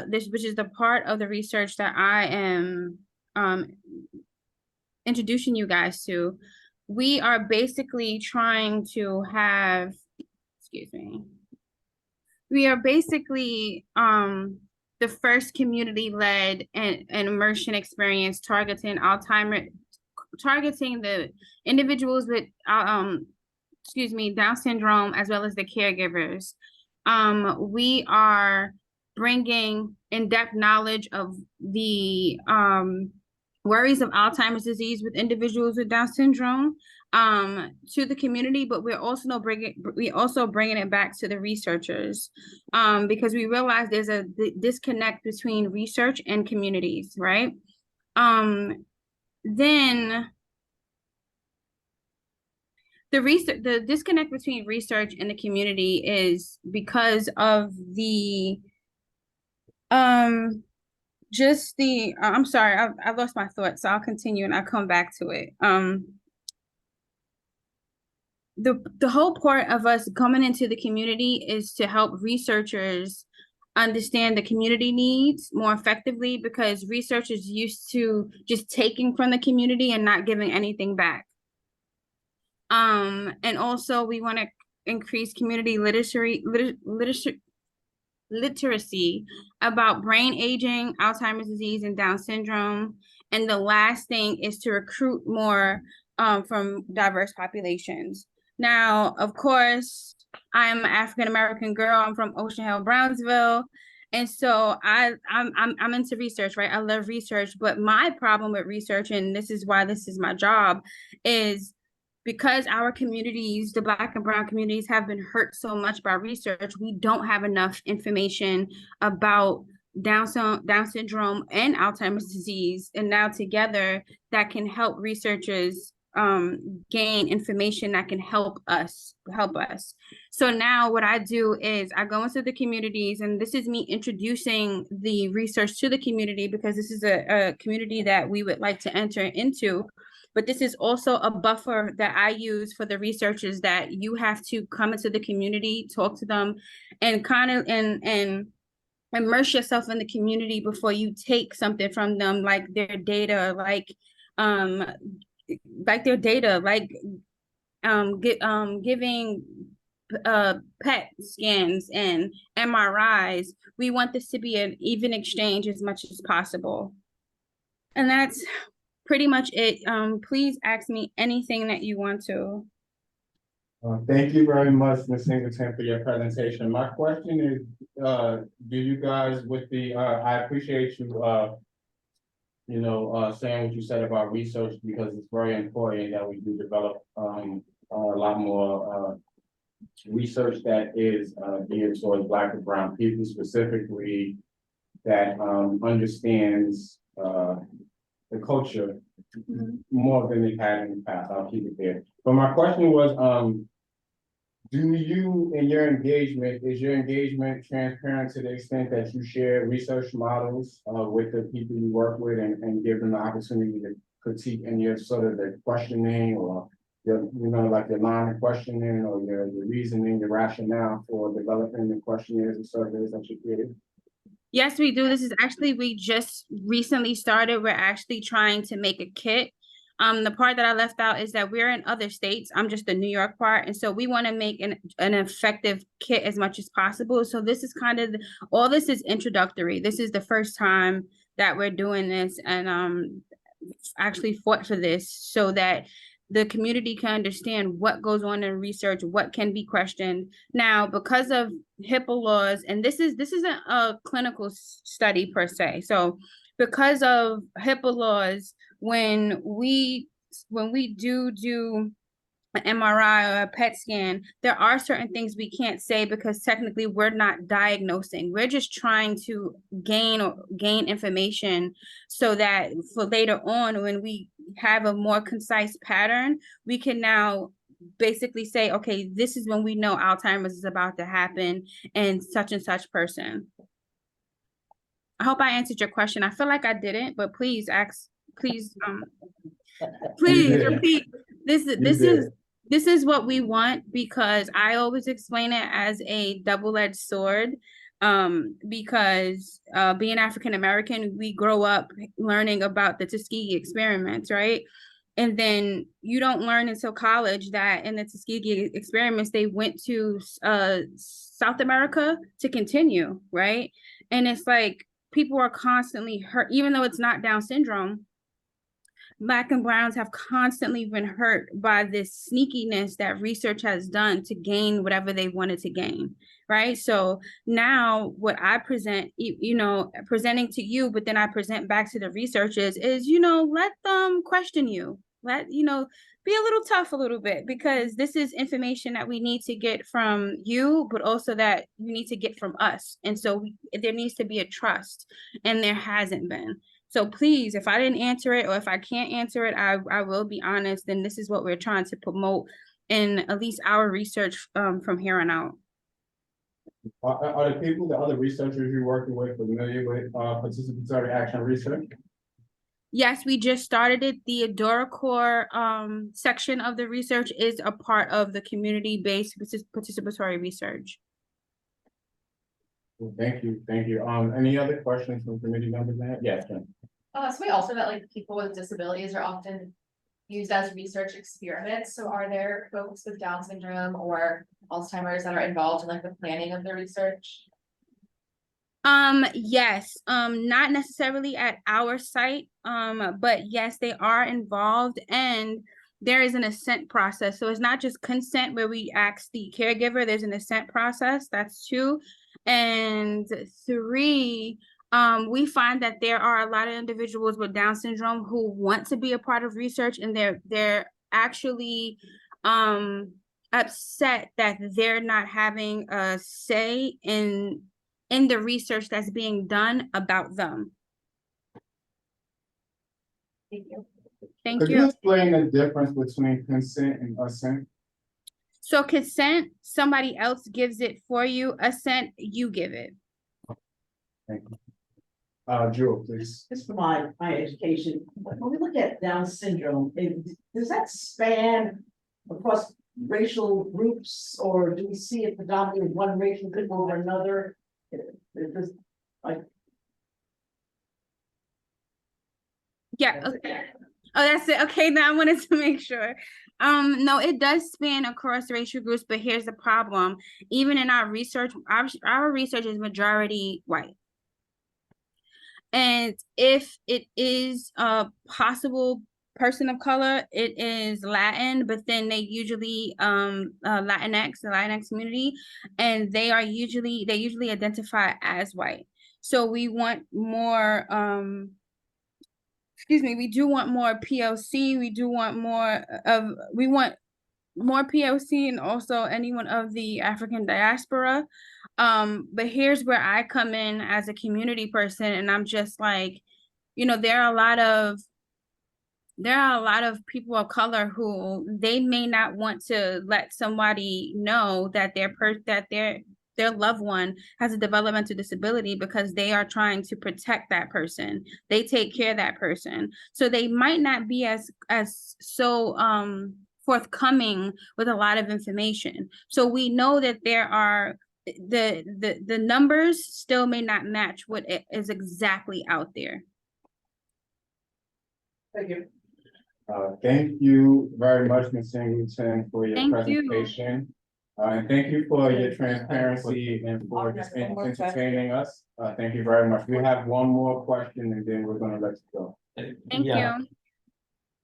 which is the part of the research that I am introducing you guys to, we are basically trying to have, we are basically the first community-led and immersion experience targeting the individuals with Down syndrome as well as the caregivers. We are bringing in-depth knowledge of the worries of Alzheimer's disease with individuals with Down syndrome to the community, but we're also bringing it back to the researchers because we realize there's a disconnect between research and communities, right? Then the disconnect between research and the community is because of the I'm sorry, I've lost my thought, so I'll continue and I'll come back to it. The whole part of us coming into the community is to help researchers understand the community needs more effectively, because researchers used to just taking from the community and not giving anything back. And also we want to increase community literacy about brain aging, Alzheimer's disease, and Down syndrome. And the last thing is to recruit more from diverse populations. Now, of course, I'm an African-American girl. I'm from Ocean Hill, Brownsville. And so I'm into research, right? I love research, but my problem with research, and this is why this is my job, is because our communities, the Black and Brown communities, have been hurt so much by research, we don't have enough information about Down syndrome and Alzheimer's disease. And now together that can help researchers gain information that can help us. So now what I do is I go into the communities, and this is me introducing the research to the community, because this is a community that we would like to enter into. But this is also a buffer that I use for the researchers, that you have to come into the community, talk to them, and kind of and immerse yourself in the community before you take something from them, like their data, giving PET scans and MRIs. We want this to be an even exchange as much as possible. And that's pretty much it. Please ask me anything that you want to. Thank you very much, Ms. Singleton, for your presentation. My question is, do you guys I appreciate you, saying what you said about research, because it's very important that we do develop a lot more research that is geared towards Black and Brown people, specifically that understands the culture more than they've had in the past. I'll keep it there. But my question was, do you, in your engagement, is your engagement transparent to the extent that you share research models with the people you work with, and give them the opportunity to critique any of sort of the questioning, or your line of questioning, or your reasoning, your rationale for developing the questionnaires and surveys that you created? Yes, we do. This is actually, we just recently started. We're actually trying to make a kit. The part that I left out is that we're in other states. I'm just the New York part. And so we want to make an effective kit as much as possible. So this is kind of, all this is introductory. This is the first time that we're doing this, and actually fought for this so that the community can understand what goes on in research, what can be questioned. Now, because of HIPAA laws, and this isn't a clinical study per se. So because of HIPAA laws, when we do an MRI or a PET scan, there are certain things we can't say, because technically we're not diagnosing. We're just trying to gain information so that for later on, when we have a more concise pattern, we can now basically say, okay, this is when we know Alzheimer's is about to happen and such person. I hope I answered your question. I feel like I didn't, but please repeat. This is what we want, because I always explain it as a double-edged sword. Because being African American, we grow up learning about the Tuskegee experiments, right? And then you don't learn until college that in the Tuskegee experiments, they went to South America to continue, right? And it's like, people are constantly hurt, even though it's not Down syndrome. Black and browns have constantly been hurt by this sneakiness that research has done to gain whatever they wanted to gain, right? So now what I present, presenting to you, but then I present back to the researchers is, let them question you. Be a little tough a little bit, because this is information that we need to get from you, but also that you need to get from us. And so there needs to be a trust, and there hasn't been. So please, if I didn't answer it, or if I can't answer it, I will be honest. And this is what we're trying to promote in at least our research from here on out. Are the people, the other researchers you're working with, familiar with participatory action research? Yes, we just started it. The AdoraCore section of the research is a part of the community-based participatory research. Thank you. Any other questions from committee members? Yes, Jen. So we also that like people with disabilities are often used as research experiments. So are there folks with Down syndrome or Alzheimer's that are involved in like the planning of the research? Yes, not necessarily at our site, but yes, they are involved, and there is an assent process. So it's not just consent where we ask the caregiver, there's an assent process. That's 2. And 3, we find that there are a lot of individuals with Down syndrome who want to be a part of research, and they're actually upset that they're not having a say in the research that's being done about them. Thank you. Thank Could you. you explain the difference between consent and assent? So consent, somebody else gives it for you. Assent, you give it. Thank you. Jewel, please. Just for my education, when we look at Down syndrome, does that span across racial groups, or do we see it predominantly with one racial group over another? Yeah, okay. Oh, that's it. Okay, now I wanted to make sure. No, it does span across racial groups, but here's the problem. Even in our research, our research is majority white. And if it is a possible person of color, it is Latin, but then they usually Latinx, the Latinx community, and they usually identify as white. So we want more we do want more POC, we want more POC, and also anyone of the African diaspora. But here's where I come in as a community person, and I'm just like, there are a lot of people of color who they may not want to let somebody know that their loved one has a developmental disability, because they are trying to protect that person. They take care of that person. So they might not be as forthcoming with a lot of information. So we know that there are the numbers still may not match what is exactly out there. Thank you. Thank you very much, Ms. Singleton, for your presentation. And thank you for your transparency and for just entertaining us. Thank you very much. We have one more question, and then we're gonna let you go. Thank you.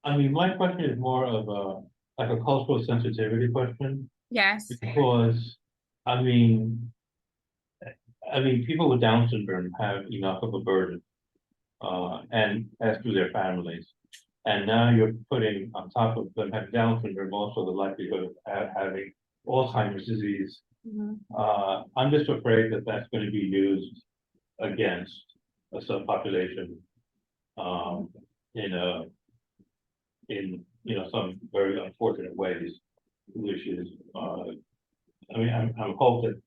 I mean, my question is more of like a cultural sensitivity question. Yes. Because, I mean, people with Down syndrome have enough of a burden, and as do their families. And now you're putting on top of them having Down syndrome also the likelihood of having Alzheimer's disease. I'm just afraid that that's going to be used against a subpopulation in some very unfortunate ways, which is I mean, I'm hoping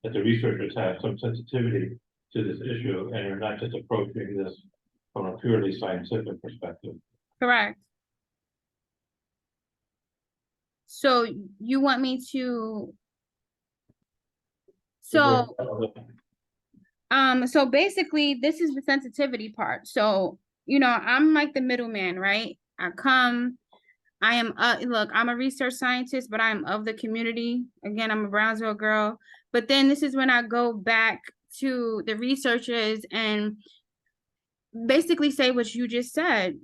that the researchers have some sensitivity to this issue and are not just approaching this from a purely scientific perspective. Correct. So you want me to, so basically this is the sensitivity part. So, I'm like the middleman, right? I'm a research scientist, but I'm of the community. Again, I'm a Brownsville girl. But then this is when I go back to the researchers and basically say what you just said.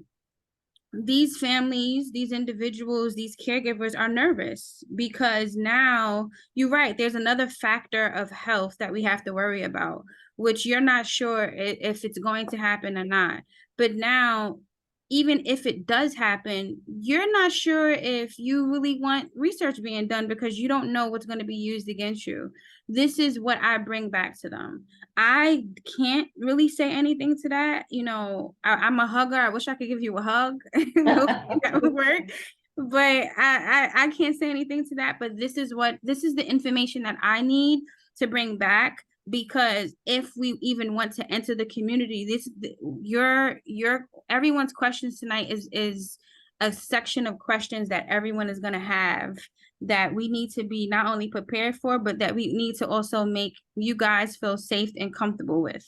these families, these individuals, these caregivers are nervous because now you're right, there's another factor of health that we have to worry about, which you're not sure if it's going to happen or not. But now, even if it does happen, you're not sure if you really want research being done because you don't know what's going to be used against you. This is what I bring back to them. I can't really say anything to that. You know, I'm a hugger. I wish I could give you a hug. That would work. But I can't say anything to that. But this is the information that I need to bring back, because if we even want to enter the community, your everyone's questions tonight is a section of questions that everyone is going to have, that we need to be not only prepared for, but that we need to also make you guys feel safe and comfortable with.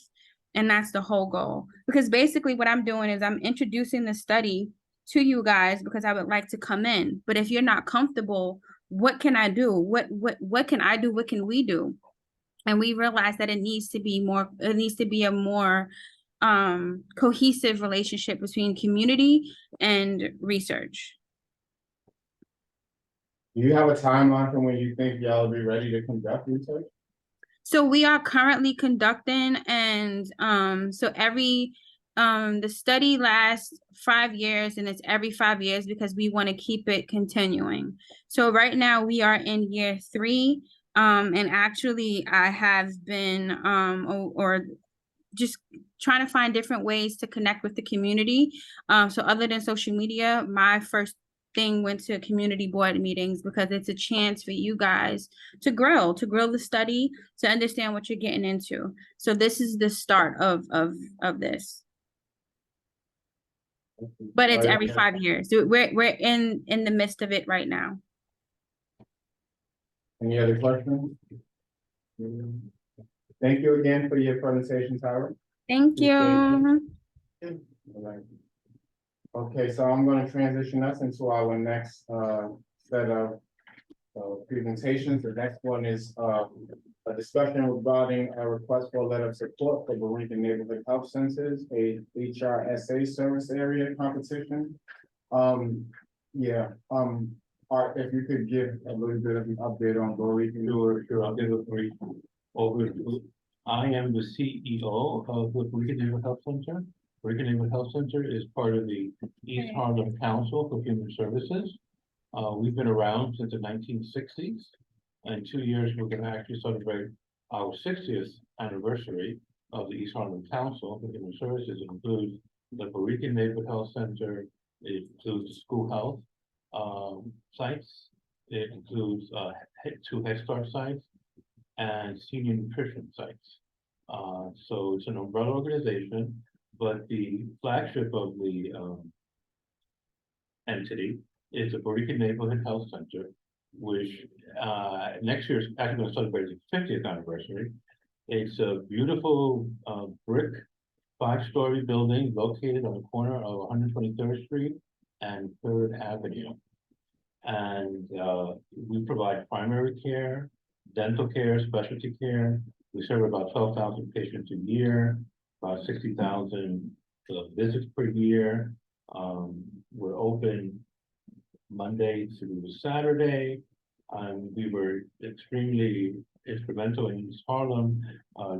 And that's the whole goal. Because basically what I'm doing is I'm introducing the study to you guys because I would like to come in. But if you're not comfortable, what can I do? What can I do? What can we do? And we realize that it needs to be a more cohesive relationship between community and research. Do you have a timeline for when you think y'all will be ready to conduct research? So we are currently conducting, and so the study lasts 5 years, and it's every 5 years because we want to keep it continuing. So right now we are in year 3. And actually I have been or just trying to find different ways to connect with the community. So other than social media, my first thing went to community board meetings because it's a chance for you guys to grill the study, to understand what you're getting into. So this is the start of this. But it's every 5 years. So we're in the midst of it right now. Any other questions? Thank you again for your presentation, Tyra. Thank you. All right. Okay, so I'm going to transition us into our next set of presentations. The next one is a discussion regarding a request for a letter of support for Bereaved Neighborhood Health Centers, a HRSA service area competition. Art, if you could give a little bit of an update on Bereaved. Sure, I'll give a brief overview. I am the CEO of the Bereaved Neighborhood Health Center. Bereaved Neighborhood Health Center is part of the East Harlem Council for Human Services. We've been around since the 1960s. In 2 years, we're going to actually celebrate our 60th anniversary of the East Harlem Council for Human Services. It includes the Bereaved Neighborhood Health Center. It includes the school health sites. It includes 2 Head Start sites and senior nutrition sites. So it's an umbrella organization, but the flagship of the entity is the Bereaved Neighborhood Health Center, which next year is actually going to celebrate its 50th anniversary. It's a beautiful brick 5-story building located on the corner of 123rd Street and 3rd Avenue. And we provide primary care, dental care, specialty care. We serve about 12,000 patients a year, about 60,000 visits per year. We're open Monday through Saturday. We were extremely instrumental in East Harlem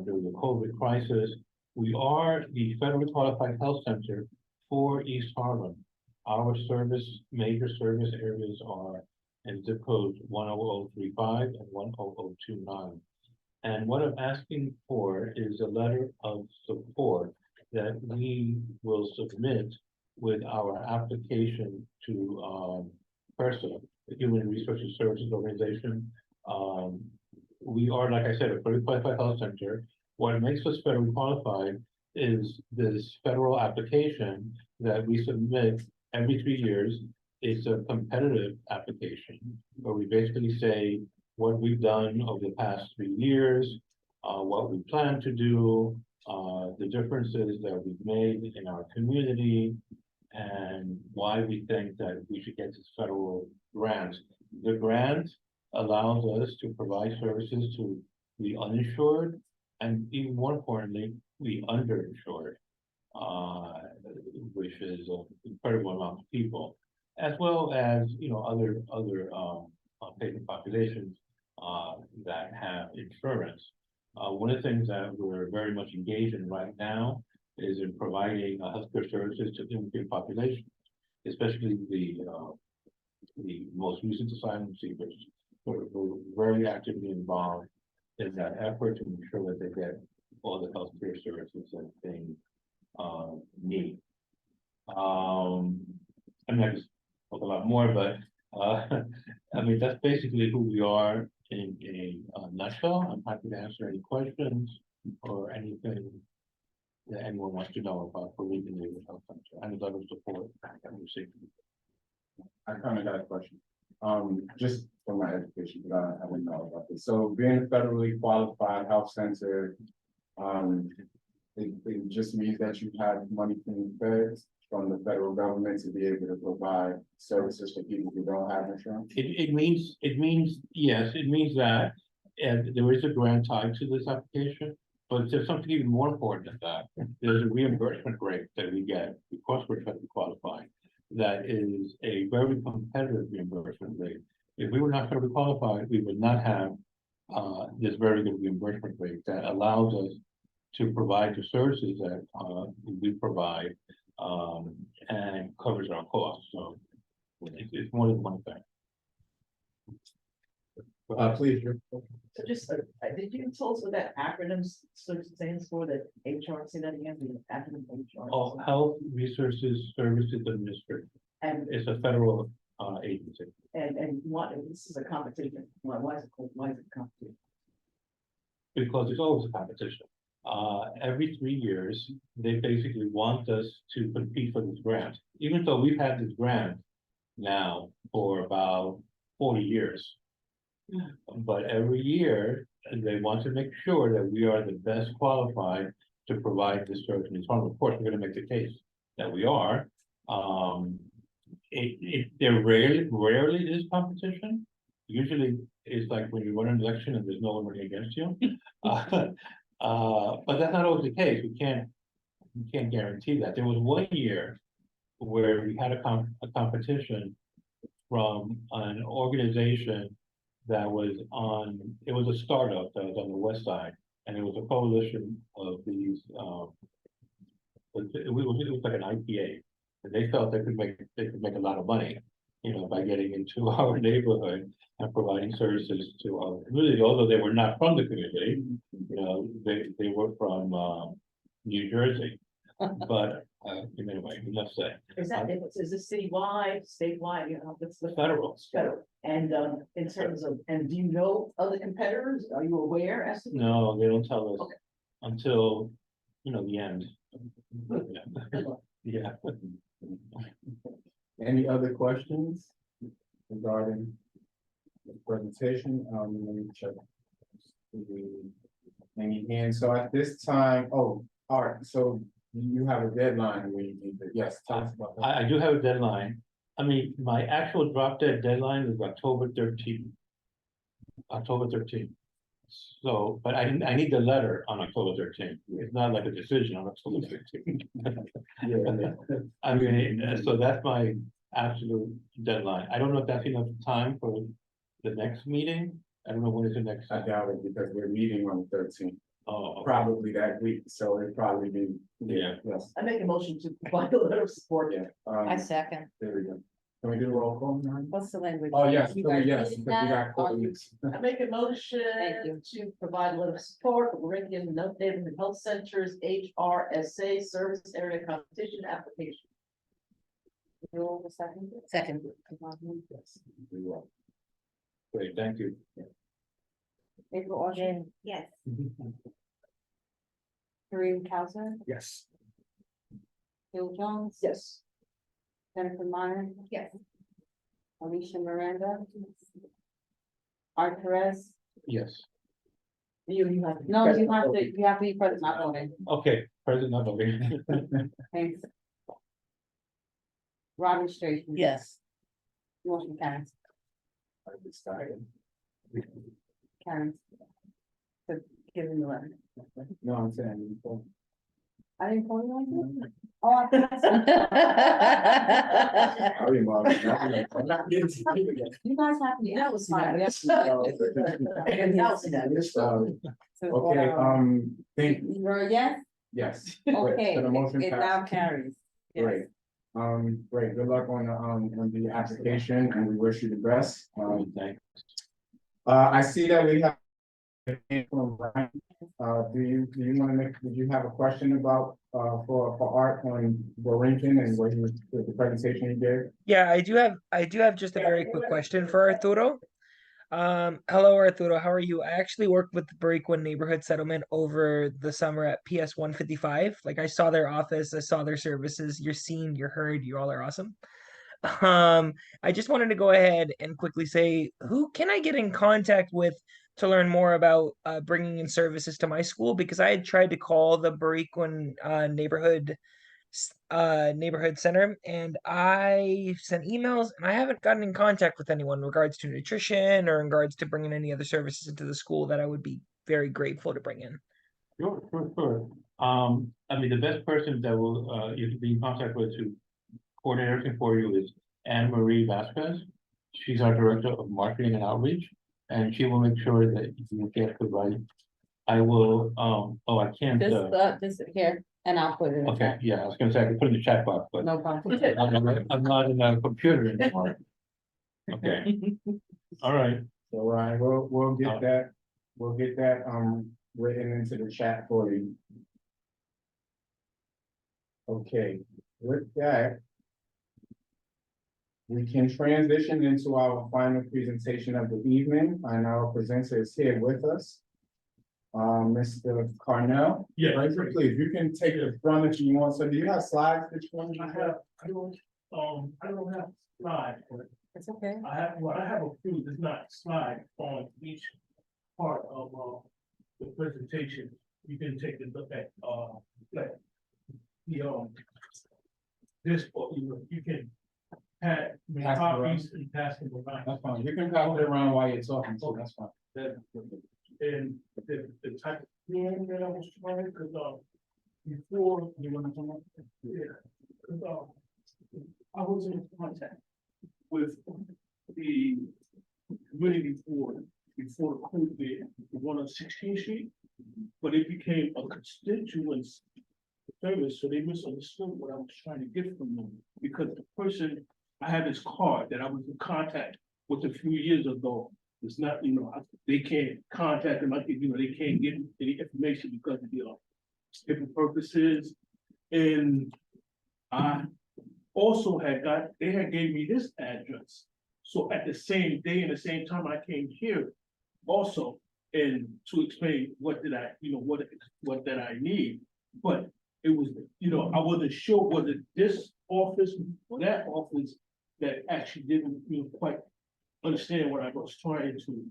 during the COVID crisis. We are the federally qualified health center for East Harlem. Our major service areas are in zip codes 10035 and 10029. And what I'm asking for is a letter of support that we will submit with our application to PERSA, the Human Resources Services Organization. We are, like I said, a federally qualified health center. What makes us federally qualified is this federal application that we submit every 3 years. It's a competitive application where we basically say what we've done over the past 3 years, what we plan to do, the differences that we've made in our community, and why we think that we should get this federal grant. The grant allows us to provide services to the uninsured and, even more importantly, the underinsured. which is an incredible amount of people, as well as, other patient populations that have insurance. One of the things that we're very much engaged in right now is in providing healthcare services to immigrant populations, especially the most recent asylum seekers. We're very actively involved in that effort to ensure that they get all the healthcare services that they need. I'm not just talk a lot more, but I mean, that's basically who we are in a nutshell. I'm happy to answer any questions or anything that anyone wants to know about Peruvian Neighborhood Health Center and the level of support that we receive. I kind of got a question. Just for my education, but I didn't know about this. So being a federally qualified health center, it just means that you have money from the feds, from the federal government to be able to provide services for people who don't have insurance? It means, yes, it means that, and there is a grant tied to this application, but there's something even more important than that. There's a reimbursement rate that we get because we're federally qualified. That is a very competitive reimbursement rate. If we were not federally qualified, we would not have this very good reimbursement rate that allows us to provide the services that we provide and covers our costs. So it's more than one thing. Please. So just, did you tell us what that acronym stands for, that HR, say that again, the acronym HR? Oh, Health Resources Services Administration. And it's a federal agency. And what, this is a competition, why is it called, why is it a competition? Because it's always a competition. Every 3 years, they basically want us to compete for this grant, even though we've had this grant now for about 40 years. But every year, they want to make sure that we are the best qualified to provide this service. And of course, we're going to make the case that we are. There rarely is competition. Usually, it's like when you run an election and there's no one running against you. But that's not always the case. We can't guarantee that. There was 1 year where we had a competition from an organization that was it was a startup that was on the west side, and it was a coalition of these, it was like an IPA, and they felt they could make a lot of money, by getting into our neighborhood and providing services to our community, although they were not from the community, they were from New Jersey, but anyway, enough said. Is that, is this citywide, statewide, what's the? Federal. Federal, and in terms of, and do you know other competitors, are you aware as to? No, they don't tell us Okay. until, the end. Yeah. Any other questions regarding the presentation? Let me check. Any hands? So at this time, all right, so you have a deadline where you need to, yes, tell us about that. I do have a deadline. I mean, my actual drop dead deadline is October 13th. October 13th. So, but I need the letter on October 13th. It's not like a decision on October 13th. Yeah. I mean, so that's my absolute deadline. I don't know if that's enough time for the next meeting. I don't know when is the next. I doubt it because we're meeting on the 13th. Oh, okay. Probably that week, so it'd probably be, Yeah. yes. I make a motion to provide a letter of support. Yeah. I second. There we go. Can we do a roll call now? What's the language? Oh, yes, You oh, guys yes, reading because we that? got Are quarter you- weeks. I make a motion Thank you. to provide a letter of support for Meridian Neighborhood Health Center's HRSA Service Area Competition application. Second. Yes, we will. Great, thank you. April Audrey? Yes. Kareem Kauser, Yes. Bill Jones? Yes. Jennifer Meyer? Yes. Alicia Miranda? Art Perez? Yes. You have. to be No, present. you have to be present, not voting. Okay, President, not okay. Thanks. Robin Straight? Yes. Motion carries. I decided. Carries. So give him the letter. No, I'm saying. I didn't call you like that? Oh, I Howdy, Mom. I'm not getting to you yet. You guys have me, that was fine. Okay, thank, You were a yes? yes. Great. Okay, So the motion it passed. now carries. Yes. Great. Great, good luck on the application and we wish you the best. I see that we have. From Ryan. Do you want to make, did you have a question about, for Art on Borinquen and what you, the presentation you gave? Yeah, I do have just a very quick question for Arturo. Hello Arturo, how are you? I actually worked with the Borinquen Neighborhood Settlement over the summer at PS 155. Like I saw their office, I saw their services. You're seen, you're heard, you all are awesome. I just wanted to go ahead and quickly say, who can I get in contact with to learn more about bringing in services to my school? Because I had tried to call the Borinquen neighborhood center, and I sent emails, and I haven't gotten in contact with anyone in regards to nutrition or in regards to bringing any other services into the school that I would be very grateful to bring in. Sure. I mean, the best person that will, you can be in contact with to coordinate everything for you is Anne Marie Vasquez. She's our Director of Marketing and Outreach, and she will make sure that you get the right. I will, I can't. This here, and I'll put it in. Okay, yeah, I was gonna say I could put in the chat box, but No problem. I'm not in a computer anymore. Okay, all right. So Ryan, we'll get that, written into the chat for you. Okay, with that, we can transition into our final presentation of the evening, and our presenter is here with us. Mr. Carnell. Yeah. Right, so please, you can take the front if you want. So do you have slides that you want to have? I don't have slides, but It's okay. I have a few, there's not slides on each part of, the presentation. You can take a look at, like, this, you can have copies and pass them around. That's fine. You can pass it around while you're talking, so that's fine. And the type of thing that I was trying, because, before, you want to come up? Yeah, because, I was in contact with the community board before the code did, the one on 16th Street, but it became a constituents service, so they misunderstood what I was trying to get from them, because the person, I had this card that I was in contact with a few years ago. It's not, they can't contact them, I think, they can't get any information because of the different purposes. And I also they had gave me this address. So at the same day and the same time I came here also, and to explain what did I, what did I need. But it was, I wasn't sure whether this office or that office that actually didn't, quite understand what I was trying to,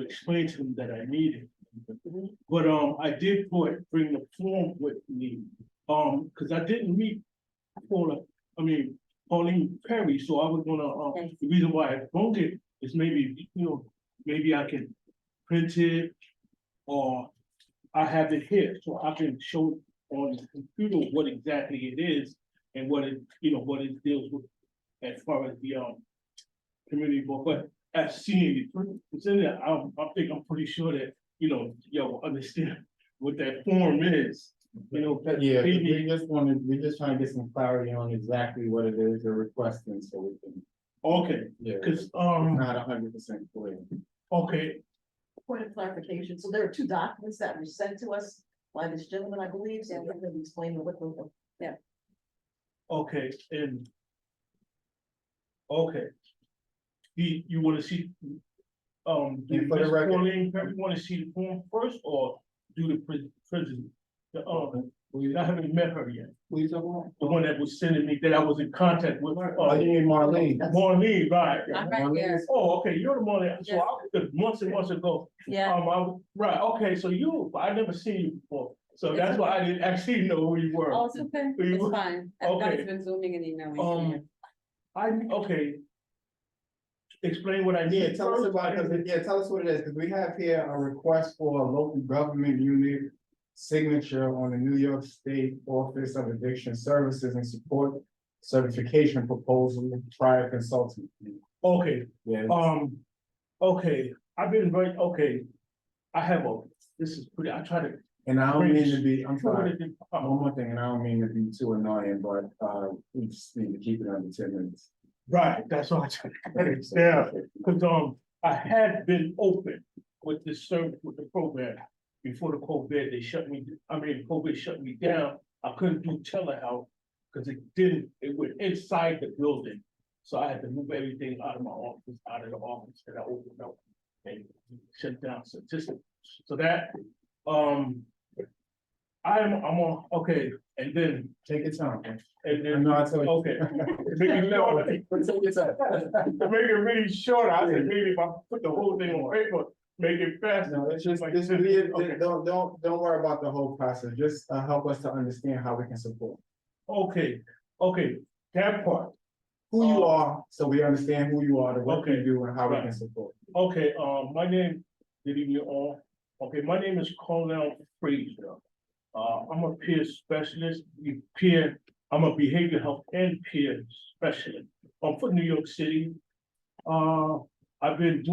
explain to them that I needed. But I did bring the form with me, because I didn't meet Pauline Perry, so I was gonna, the reason why I wrote it is maybe, maybe I can print it, or I have it here, so I can show on the computer what exactly it is and what it, what it deals with as far as the community board. But as seeing it's in there, I think I'm pretty sure that y'all understand what that form is. Yeah, we're just trying to get some clarity on exactly what it is they're requesting, so we can. Okay, Yeah, because not 100% clear. Okay. Point of clarification, so there are two documents that were sent to us by this gentleman, I believe, so I'm going to explain what the, yeah. Okay, and okay. You want to see, do for the record, you want to see the form first, or do the president? I haven't met her yet. Please, the one that was sending me, that I was in contact with. You mean Marlene? Marlene, right. I'm right here. Oh, okay, you're the Marlene. So months and months ago. Yeah. Right, okay, so I never seen you before. So It's that's why I didn't actually know who you were. Oh, it's okay. It's fine. Okay. I've been zooming and emailing. Okay. Explain what I need. Yeah, tell us what it is, because we have here a request for a local government unit signature on the New York State Office of Addiction Services and Support certification proposal prior consultant. Okay, Yeah. okay, I've been very, okay. I have this is pretty, I try to. And I don't mean to be, I'm sorry, One one more thing, and I don't mean to be too annoying, but, we just need to keep it under 10 minutes. Right, that's what I try to cut it down, because, I had been open with this service, with the program. Before the COVID, COVID shut me down. I couldn't do telehealth because it went inside the building. So I had to move everything out of my office, out of the office that I opened up and shut down statistics. So that, I'm on, okay, and then. Take your time. And then, No, I tell you. okay. Make it short. Take your time. To make it really short, I said, maybe if I put the whole thing on paper, make it fast. No, it's just, Like, this okay. don't worry about the whole process, just, help us to understand how we can support. Okay, that part. Who you are, so we understand who you are, what Okay, you do, and how we right. can support. Okay, my name, good evening all. Okay, my name is Colonel Frazier. I'm a peer specialist, I'm a behavioral health and peer specialist. I'm from New York City. I've been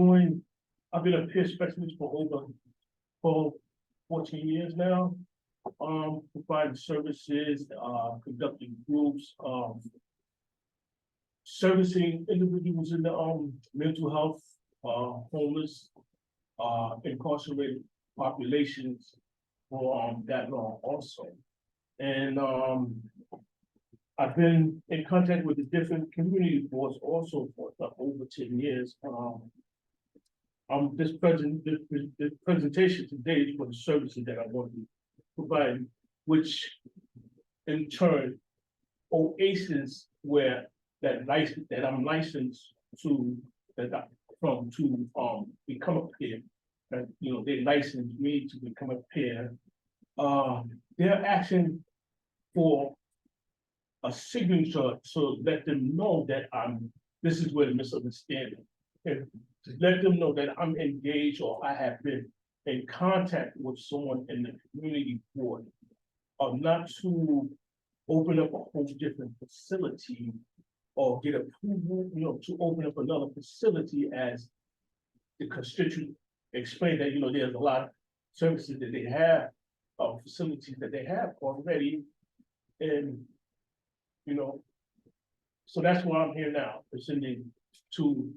a peer specialist for 14 years now. Providing services, conducting groups, servicing individuals in the mental health, homeless, incarcerated populations for that long also. And I've been in contact with the different community boards also for over 10 years. This presentation today is for the services that I want to provide, which in turn Oasis where that I'm licensed to become a peer. And they licensed me to become a peer. They're asking for a signature to let them know that this is where the misunderstanding. And to let them know that I'm engaged or I have been in contact with someone in the community board, not to open up a whole different facility or get approval, to open up another facility as the constituent explained that, there's a lot of services that they have, facilities that they have already. And, so that's why I'm here now, presenting to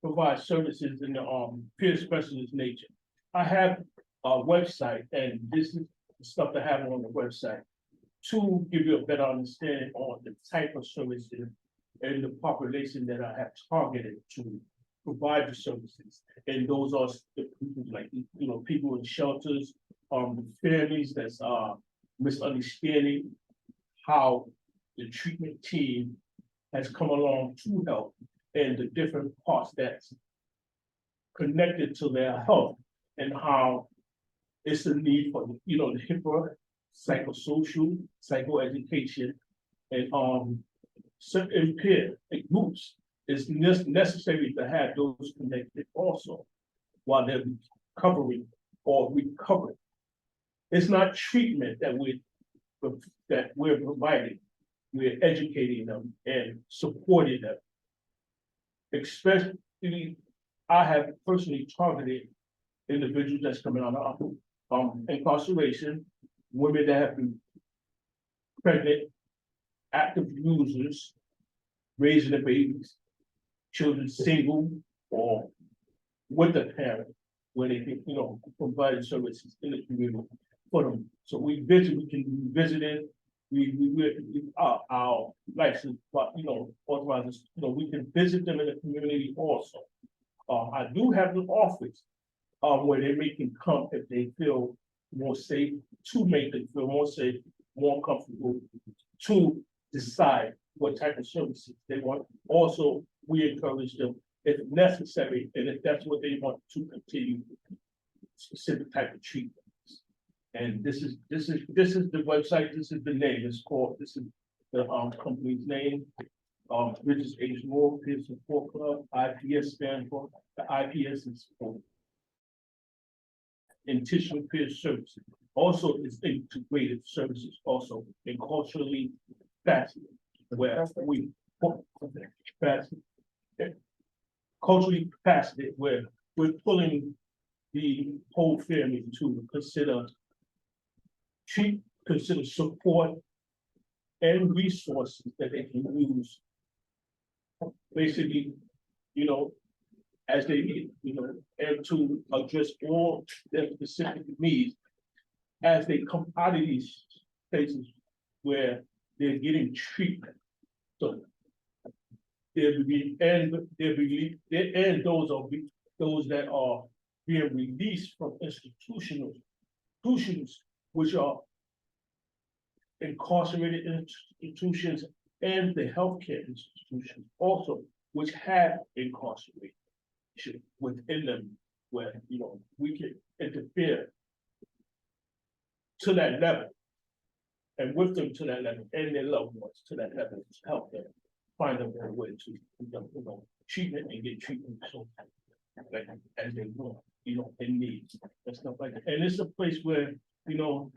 provide services in the peer specialist nature. I have a website, and this is the stuff I have on the website to give you a better understanding on the type of services and the population that I have targeted to provide the services. And those are the people like, people in shelters, families that's misunderstanding how the treatment team has come along to help and the different parts that's connected to their health and how it's a need for, the HIPAA, psychosocial, psychoeducation, and certain peer groups. It's necessary to have those connected also while they're recovering or recovering. It's not treatment that we're providing. We're educating them and supporting them. Especially, I have personally targeted individuals that's coming out of incarceration, women that have been pregnant, active users, raising their babies, children single or with a parent, where they can, provide services in the community for them. So we can be visited. Our license, but authorizes, we can visit them in the community also. I do have an office where they can come if they feel more safe, to make them feel more safe, more comfortable, to decide what type of services they want. Also, we encourage them if necessary, and if that's what they want to continue, specific type of treatment. And this is the website, this is the name, this is the company's name. Bridges H. Moore Peer Support Club, IPS stands for, the IPS is for Intentional Peer Services. also is integrated services also in culturally faceted, where we faceted, culturally faceted, where we're pulling the whole family to consider support and resources that they can use. Basically, you know, as they need, you know, and to address all their specific needs as they come out of these places where they're getting treatment. So they'll be and those that are being released from institutions which are incarcerated institutions and the healthcare institutions also, which have incarceration within them, where, you know, we can interfere to that level and with them to that level and their loved ones to that level to help them find a better way to, you know, treatment and get treatment so like as they want, you know, in need and stuff like that. And it's a place where, you know,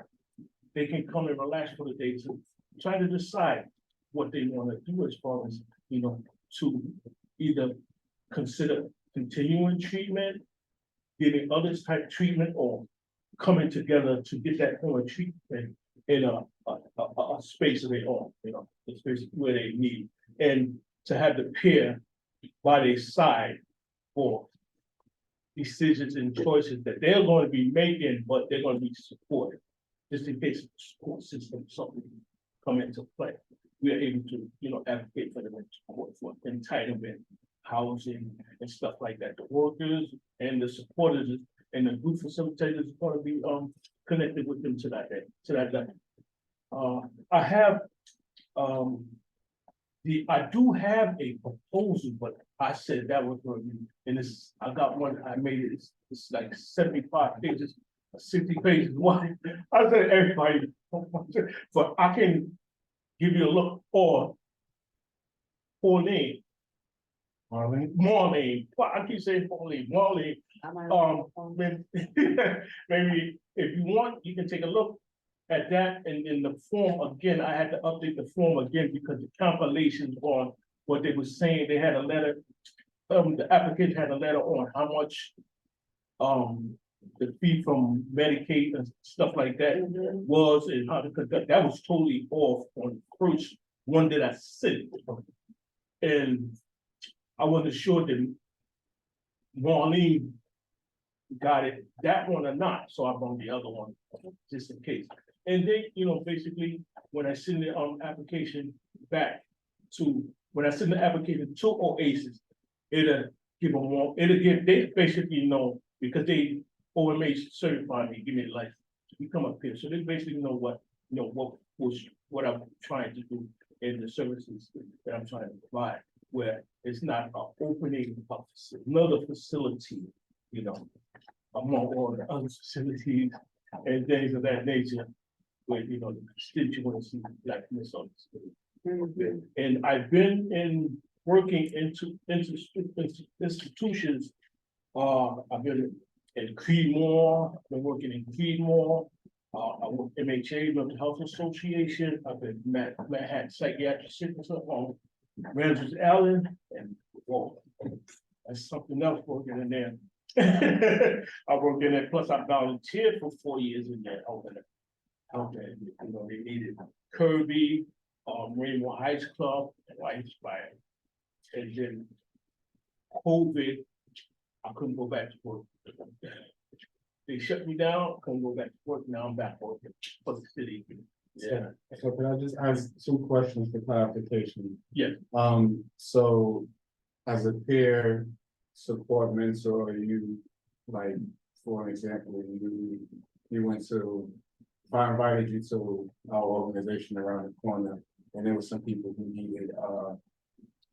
they can come and relax for the day to try to decide what they want to do as far as, you know, to either consider continuing treatment, getting others type treatment, or coming together to get that kind of treatment in a space of their own, you know, a space where they need, and to have the peer by their side for decisions and choices that they're going to be making, but they're going to be supported. Just in case the support system something come into play, we are able to, you know, advocate for them and support for entitlement, housing, and stuff like that. The workers and the supporters and the group facilitators are going to be connected with them to that level. I have I do have a proposal, but I said that was going to be, and this I got one. I made it. It's like 75 pages. 60 pages wide. I said everybody, but I can give you a look for name. Marlene. Well, I keep saying Marlene. Maybe if you want, you can take a look at that, and in the form again. I had to update the form again because the compilations on what they were saying. They had a letter. The applicant had a letter on how much the fee from Medicaid and stuff like that was, and how to conduct. That was totally off on the first one that I sent. And I wasn't sure that Marlene got it, that one or not, so I brought the other one, just in case. And then, you know, basically, when I send the application back to, Oasis, it'll give them more, they basically know, because they OMA certified me, give me a license to come up here. So they basically know what I'm trying to do in the services that I'm trying to provide, where it's not opening up another facility, you know, among all the other facilities and things of that nature, where, you know, the constituency like misunderstood. And I've been working into institutions. I've been in Creedmoor, I've been working in Creedmoor. I work MHA, Mental Health Association. I've been Manhattan Psychiatric Center on Randers Island, and whoa, that's something else working in there. I worked in there, plus I volunteered for 4 years in there, helping, you know, they needed Kirby, Rainbow Heights Club, and White Inspired. And then COVID, I couldn't go back to work. They shut me down, couldn't go back to work. Now I'm back working for the city. Yeah. So can I just ask 2 questions for clarification? Yeah. So as a peer support mentor, you, like, for an example, you went to, if I invited you to our organization around the corner, and there were some people who needed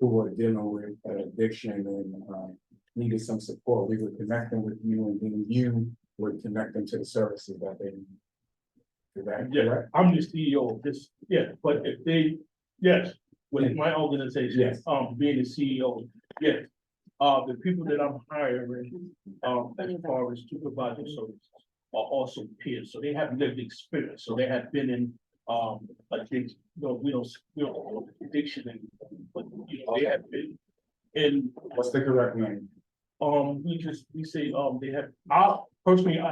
who were dealing with addiction and needed some support, we would connect them with you, and then you would connect them to the services that they need. Is that correct? I'm the CEO of this, but if they, with my organization, being the CEO, the people that I'm hiring, as far as supervisor services, also peers, so they have lived experience, so they have been in, addiction, we don't call it addiction anymore, but, they have been in. What's the correct name? We say, they have, I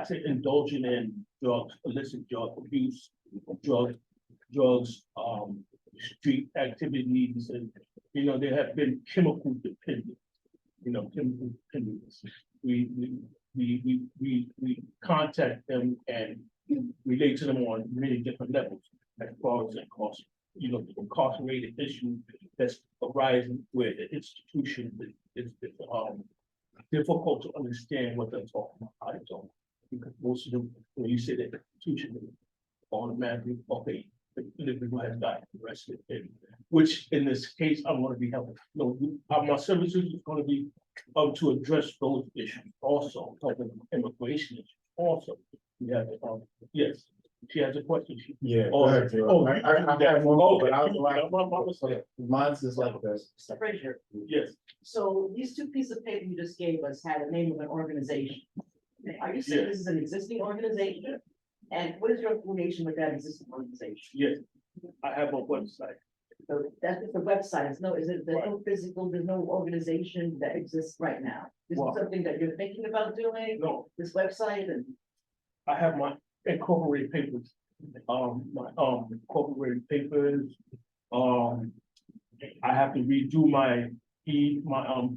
say indulging in drugs, illicit drug abuse, drugs, street activities, and, they have been chemical dependent, chemical dependence. We contact them and relate to them on many different levels, as far as the incarcerated issue that's arising where the institution is difficult to understand what they're talking about. I don't, because most of them, when you say that institution, automatically, okay, the individual has got arrested, which in this case, I'm going to be helping. My services is going to be to address those issues also, helping immigration issues also. We have, yes, she has a question. Yeah. Oh, go ahead, Joe. oh, I have one more, but I was my like, mine's is like this. Mr. Frazier, yes. so these two pieces of paper you just gave us had the name of an organization. Are you saying Yes. this is an existing organization? And what is your affiliation with that existing organization? Yes, I have a website. So that's just the website, there's no physical, there's no organization that exists right now. This Well- is something that you're thinking about doing, No, this website, and I have my incorporated papers. My incorporated papers. I have to redo my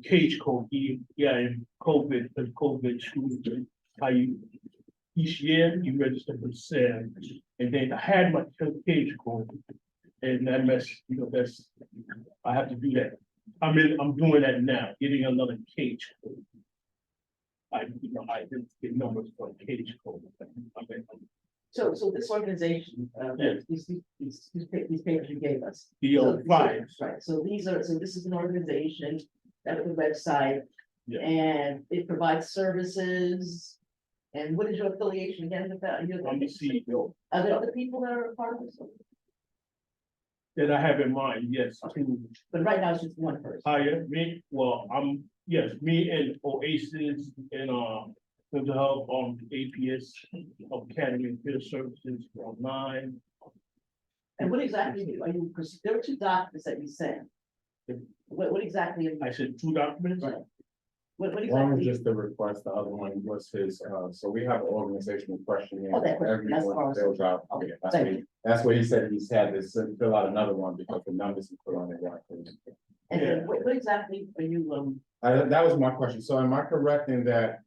cage code. In COVID school. How you each year you register for SAM, and then I had my cage code, and that mess. That's I have to do that. I'm doing that now, getting another cage code. I didn't get numbers for a cage code. so this organization, Yes. these papers you gave us. The files. Right, so this is an organization, that's the website, Yeah. and it provides services. And what is your affiliation again with that? I'm the CEO. Are there other people that are a part of this? That I have in mind, yes. But right now it's just one person. Hire me, well, me and Oasis and mental health APS Academy of Field Services online. And what exactly are you, because there were two documents that you sent. What exactly? I sent two documents. Right. What One was exactly? just the request, the other one was his, so we have an organizational questionnaire. Oh, that for question, that's everyone what I fills out. Okay, Yeah, thank you. that's what he said, he's had to fill out another one because the numbers he put on it weren't. And then what exactly are you, That was my question, so am I correct in that,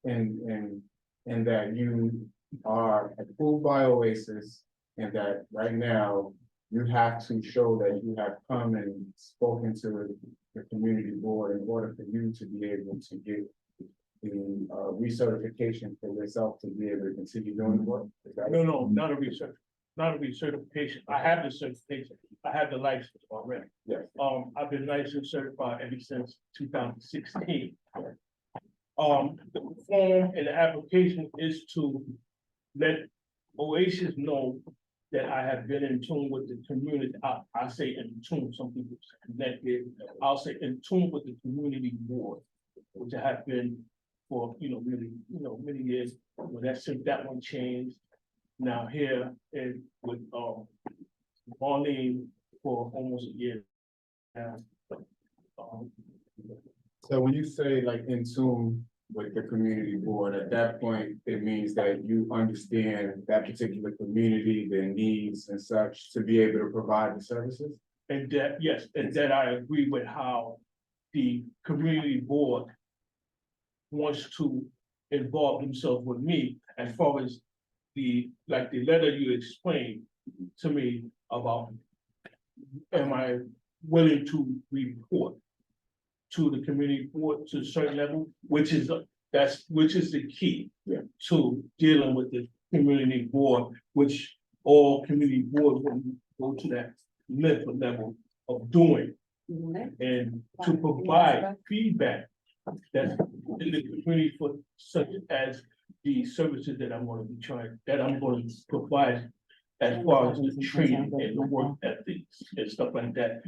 in that you are approved by Oasis? And that right now, you have to show that you have come and spoken to the community board in order for you to be able to get the recertification for yourself to be able to continue doing the work? Is that- No, not a research, not a recertification. I have the certification. I have the license already. Yes. I've been licensed certified ever since 2016. And the application is to let Oasis know that I have been in tune with the community. I say in tune, some people say connected. I'll say in tune with the community board, which I have been for, many years. Since that one changed. Now here and with, Marlene for almost a year. now. So when you say like in tune with the community board, at that point, it means that you understand that particular community, their needs and such, to be able to provide the services? And that, yes, and that I agree with how the community board wants to involve themselves with me as far as the letter you explained to me about, am I willing to report to the community board to a certain level, which is the key to dealing with the community board, which all community boards will go to that level of doing. And to provide feedback that's in the community for such as the services that I'm going to provide as far as the training and the work ethics and stuff like that.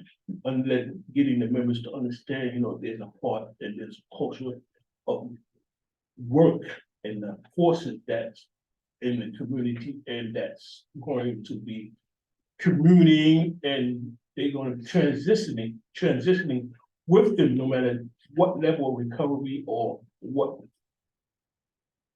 And then getting the members to understand, there's a part and there's a culture of work and the forces that's in the community, and that's going to be communing, and they're gonna be transitioning with them, no matter what level of recovery or what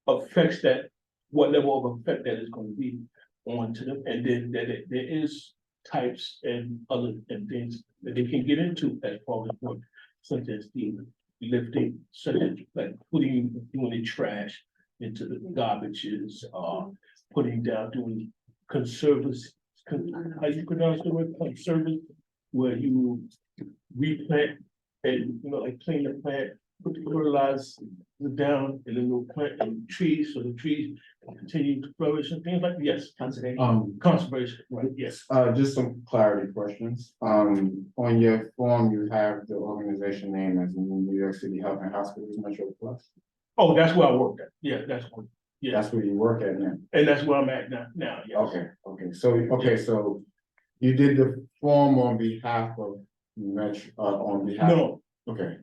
affects that, what level of effect that is gonna be on to them, and then that there is types and other and things that they can get into as far as work, such as the lifting, such as like doing the trash into the garbages, putting down, doing conservice, how you pronounce the word conservice, where you replant and, like clean the plant, put the fertilizer down, and then we'll plant trees, so the trees continue to flourish and things like, yes. Conservation. Conservation, right, yes. Just some clarity questions. On your form, you have the organization name as New York City Health and Hospitals Metro Plus. Oh, that's where I work at, yeah, that's what, yeah. That's where you work at now. And that's where I'm at now, yes. So you did the form on behalf of Metro, on behalf. No, Okay,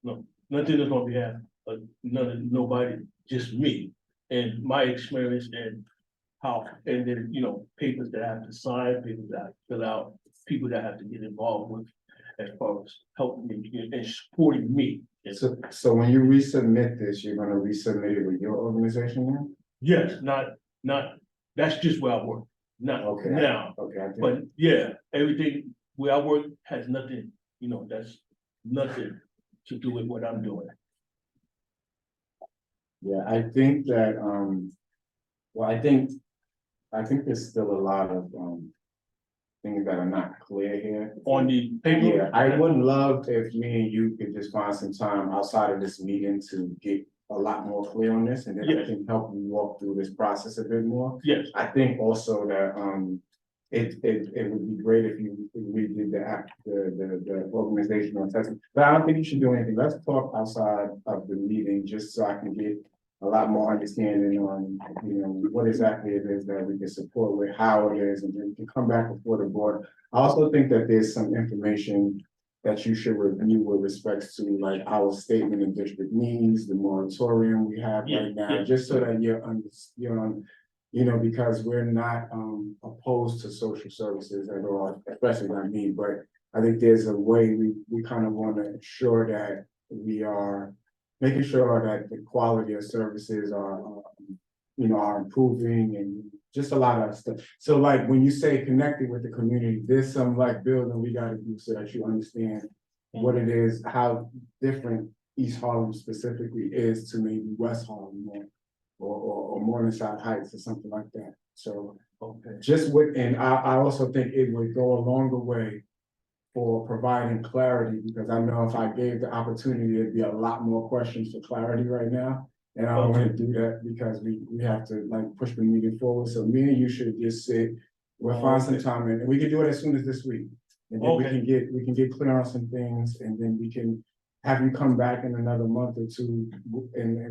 no, nothing is on behalf of nobody, just me and my experience and how, and then, papers that I have to sign, papers that I have to fill out, people that I have to get involved with as far as helping me and supporting me. so when you resubmit this, you're gonna resubmit it with your organization now? Yes, not, that's just where I work, not Okay. now, Okay, I think. but yeah, everything where I work has nothing, that's nothing to do with what I'm doing. Yeah, I think that, well, I think there's still a lot of, things that are not clear here. On the paper. Yeah, I would love if me and you could just find some time outside of this meeting to get a lot more clear on this, and then I can help you walk through this process a bit more. Yes. I think also that, it would be great if you redid the organizational assessment, but I don't think you should do anything. Let's talk outside of the meeting, just so I can get a lot more understanding on, what exactly it is that we can support with, how it is, and then to come back before the board. I also think that there's some information that you should review with respects to like our statement of district needs, the moratorium we have right now, just so that you're on, because we're not opposed to social services at all, especially not me, but I think there's a way we kind of want to ensure that we are making sure that the quality of services are improving, and just a lot of stuff. So like when you say connected with the community, there's some like building we gotta do so that you understand what it is, how different East Harlem specifically is to maybe West Harlem or Morningside Heights or something like that. So just and I also think it would go a longer way for providing clarity, because I know if I gave the opportunity, there'd be a lot more questions for clarity right now. And I don't want to do that because we have to like push the meeting forward. So me and you should just sit, we'll find some time, and we can do it as soon as this week. And then we can get clear on some things, and then we can have you come back in another month or two, and I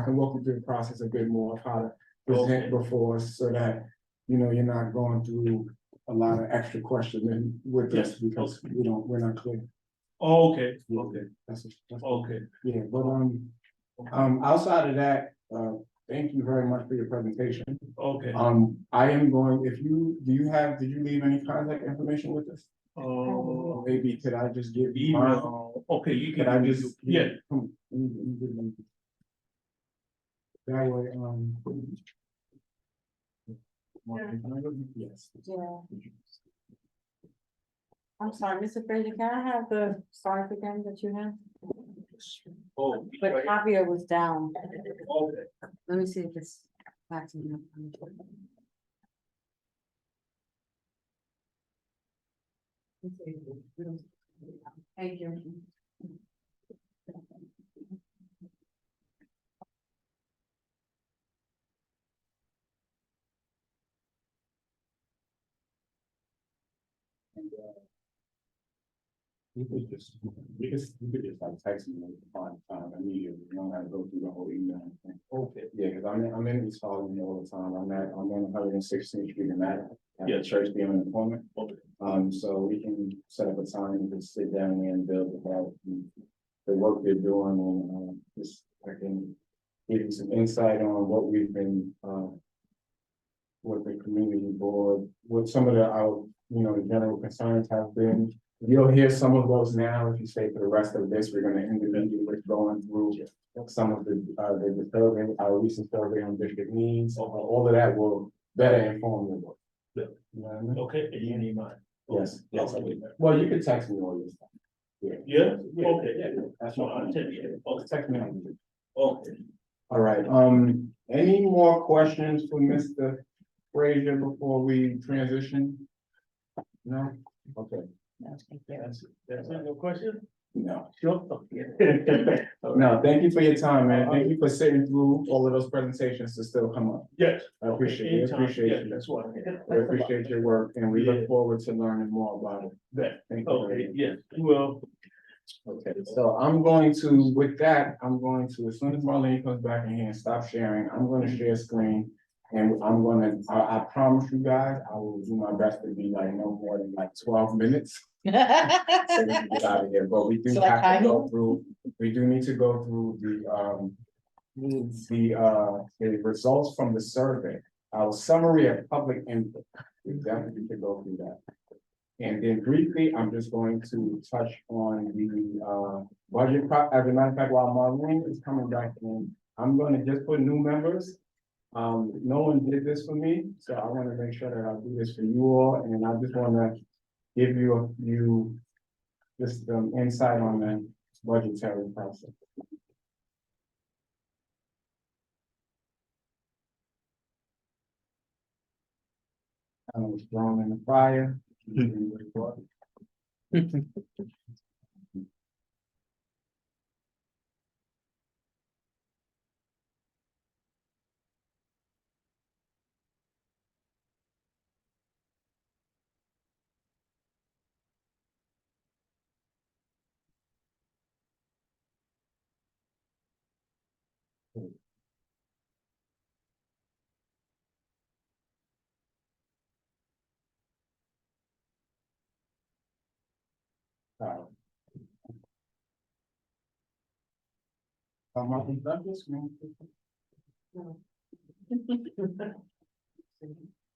can walk you through the process a bit more of how to present before, so that, you're not going through a lot of extra questioning with us because we're not clear. Okay. That's Okay. Yeah, but outside of that, thank you very much for your presentation. Okay. I am going, did you leave any contact information with us? Maybe could I just give you mine? Okay, you can. Could I just? Yeah. That way, yes. Yeah. I'm sorry, Mr. Fraser, can I have the start again that you have? Oh. But copier was down. Okay. Let me see if it's back to me. Thank you. You could just like text me on time immediately. You don't have to go through the whole email thing. Okay. Yeah, because I'm in East Harlem all the time. I'm on 116th Street in that. At the church being an appointment. Okay. So we can set up a time and just sit down there and build about the work they're doing, and just I can give you some insight on what we've been, with the community board, what some of the general concerns have been. You'll hear some of those now. If you stay for the rest of this, we're gonna end the meeting with going through some of the survey, our recent survey on district needs. All of that will better inform the work. Yeah. You know what I mean? Okay, and you need mine. Yes. Yes, I will. Well, you can text me all your stuff. Yeah. Yeah, Yeah, okay. yeah, that's So what I'll I'm tell you. Okay. text me. On. Okay. All right, any more questions for Mr. Frazier before we transition? No? Okay. That's not your question? No. Sure. No, thank you for your time, man. Thank you for sitting through all of those presentations to still come up. Yes. I appreciate it. Anytime. Appreciate Yeah, you. that's why. We appreciate your work and we Yeah. look forward to learning more about it. That. Thank you. Okay, yes, well. Okay, so I'm going to, with that, as soon as Marlene comes back in here and stop sharing, I'm gonna share screen. And I promise you guys, I will do my best to be like no more than like 12 minutes. So we can get out of here, but we do have to go through, we do need to go through the results from the survey. Our summary of public input, we definitely need to go through that. And then briefly, I'm just going to touch on the budget as a matter of fact, while Marlene is coming back in, I'm gonna just put new members. No one did this for me, so I want to make sure that I do this for you all, and I just want to give you just insight on the budgetary process. I was thrown in the fire.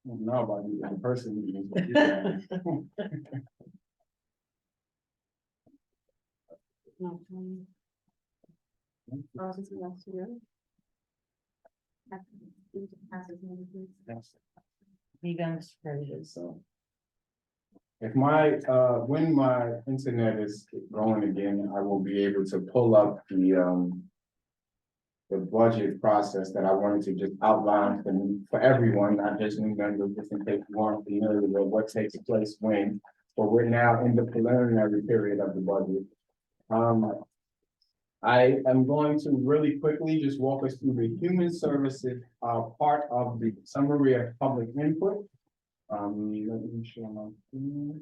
No, about the in-person meetings. But so if when my internet is going again, I will be able to pull up the budget process that I wanted to just outline for everyone, not just new members, just in case you weren't familiar with what takes place when, but we're now in the preliminary period of the budget. I am going to really quickly just walk us through the human services part of the summary of public input. Let me share my screen.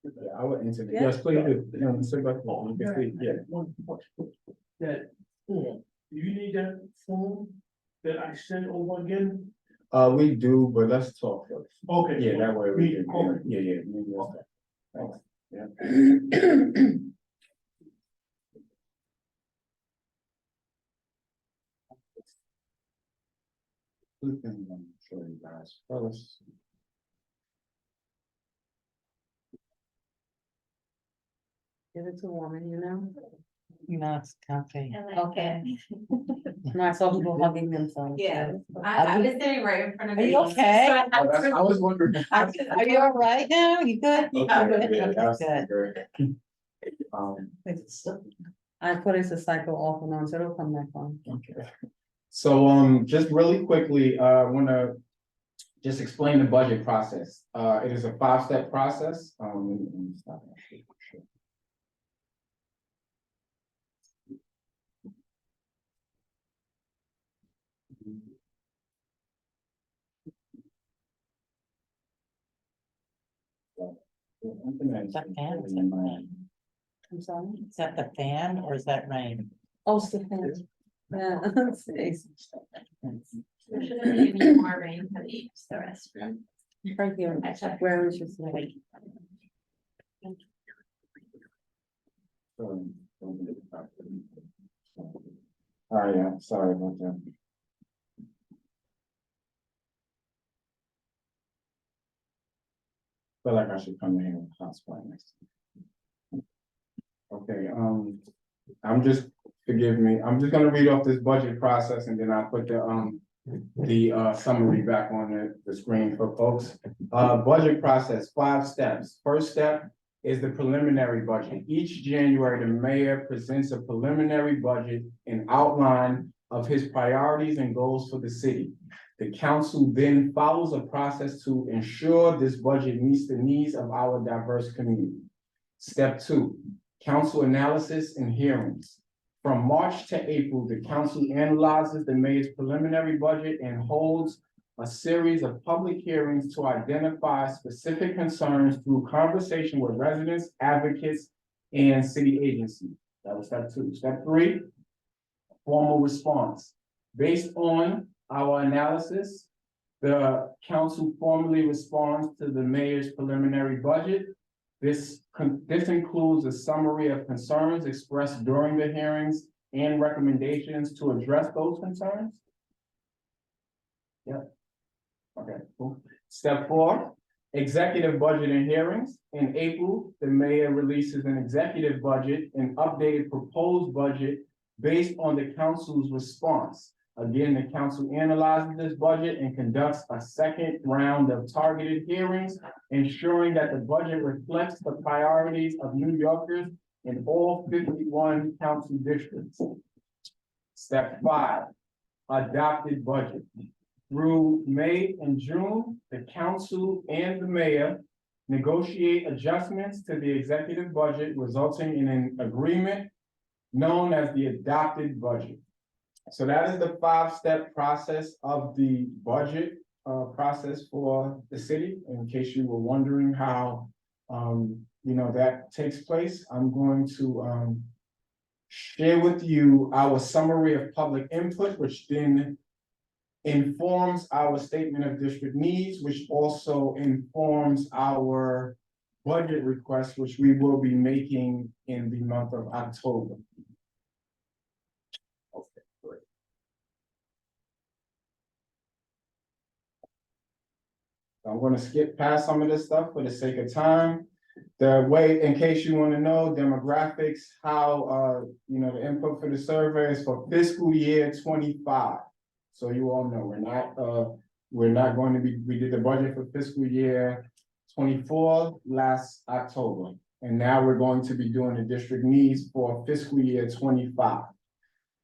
Yeah, I would answer that. Yes, please do. Sit back. You can see, yeah. One question. That form, do you need that form that I sent over again? We do, but let's talk first. Okay. Yeah, that way we can, Okay. yeah. Thanks. Yeah. Two things I'm show you guys first. Give it to a woman, you know? No, it's comfy. Okay. No, I saw people hugging themselves. Yeah, I was sitting right in front of Are you. you okay? I was wondering. Are you all right now? You good? Okay, yeah, that's Good. good. I put it to cycle off and on, so it'll come back on. Okay. So, just really quickly, I wanna just explain the budget process. It is a 5-step process. Let me stop that. Is that fan? Is that rain? I'm sorry? Is that the fan or is that rain? Oh, it's the fan. Yeah. We should have given you more rain for the use the restroom. Right here. I checked. Where was your slide? Oh, yeah, sorry about that. Feel like I should come in here with a hotspot next time. Okay, forgive me, I'm just gonna read off this budget process and then I'll put the summary back on the screen for folks. Budget process, 5 steps. First step is the preliminary budget. Each January, the mayor presents a preliminary budget and outline of his priorities and goals for the city. The council then follows a process to ensure this budget meets the needs of our diverse community. Step 2, council analysis and hearings. From March to April, the council analyzes the mayor's preliminary budget and holds a series of public hearings to identify specific concerns through conversation with residents, advocates, and city agencies. That was step 2. Step 3, formal response. Based on our analysis, the council formally responds to the mayor's preliminary budget. This includes a summary of concerns expressed during the hearings and recommendations to address those concerns. Yep. Okay, cool. Step 4, executive budget and hearings. In April, the mayor releases an executive budget and updated proposed budget based on the council's response. Again, the council analyzes this budget and conducts a second round of targeted hearings, ensuring that the budget reflects the priorities of New Yorkers in all 51 council districts. Step 5, adopted budget. Through May and June, the council and the mayor negotiate adjustments to the executive budget, resulting in an agreement known as the adopted budget. So that is the 5-step process of the budget process for the city. In case you were wondering how that takes place, I'm going to share with you our summary of public input, which then informs our statement of district needs, which also informs our budget request, which we will be making in the month of October. I'm going to skip past some of this stuff for the sake of time. The way, in case you want to know, demographics, how, the input for the survey is for fiscal year 25. So you all know, we're not going to be, we did the budget for fiscal year 24 last October. And now we're going to be doing the district needs for fiscal year 25.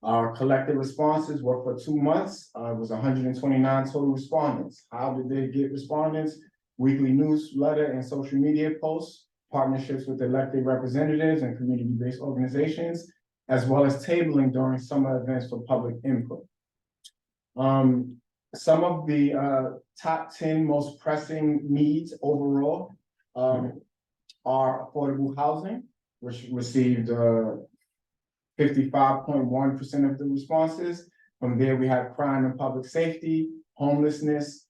Our collective responses were for 2 months. It was 129 total respondents. How did they get respondents? Weekly newsletter and social media posts, partnerships with elected representatives and community-based organizations, as well as tabling during summer events for public input. Some of the top 10 most pressing needs overall are affordable housing, which received 55.1% of the responses. From there, we have crime and public safety, homelessness,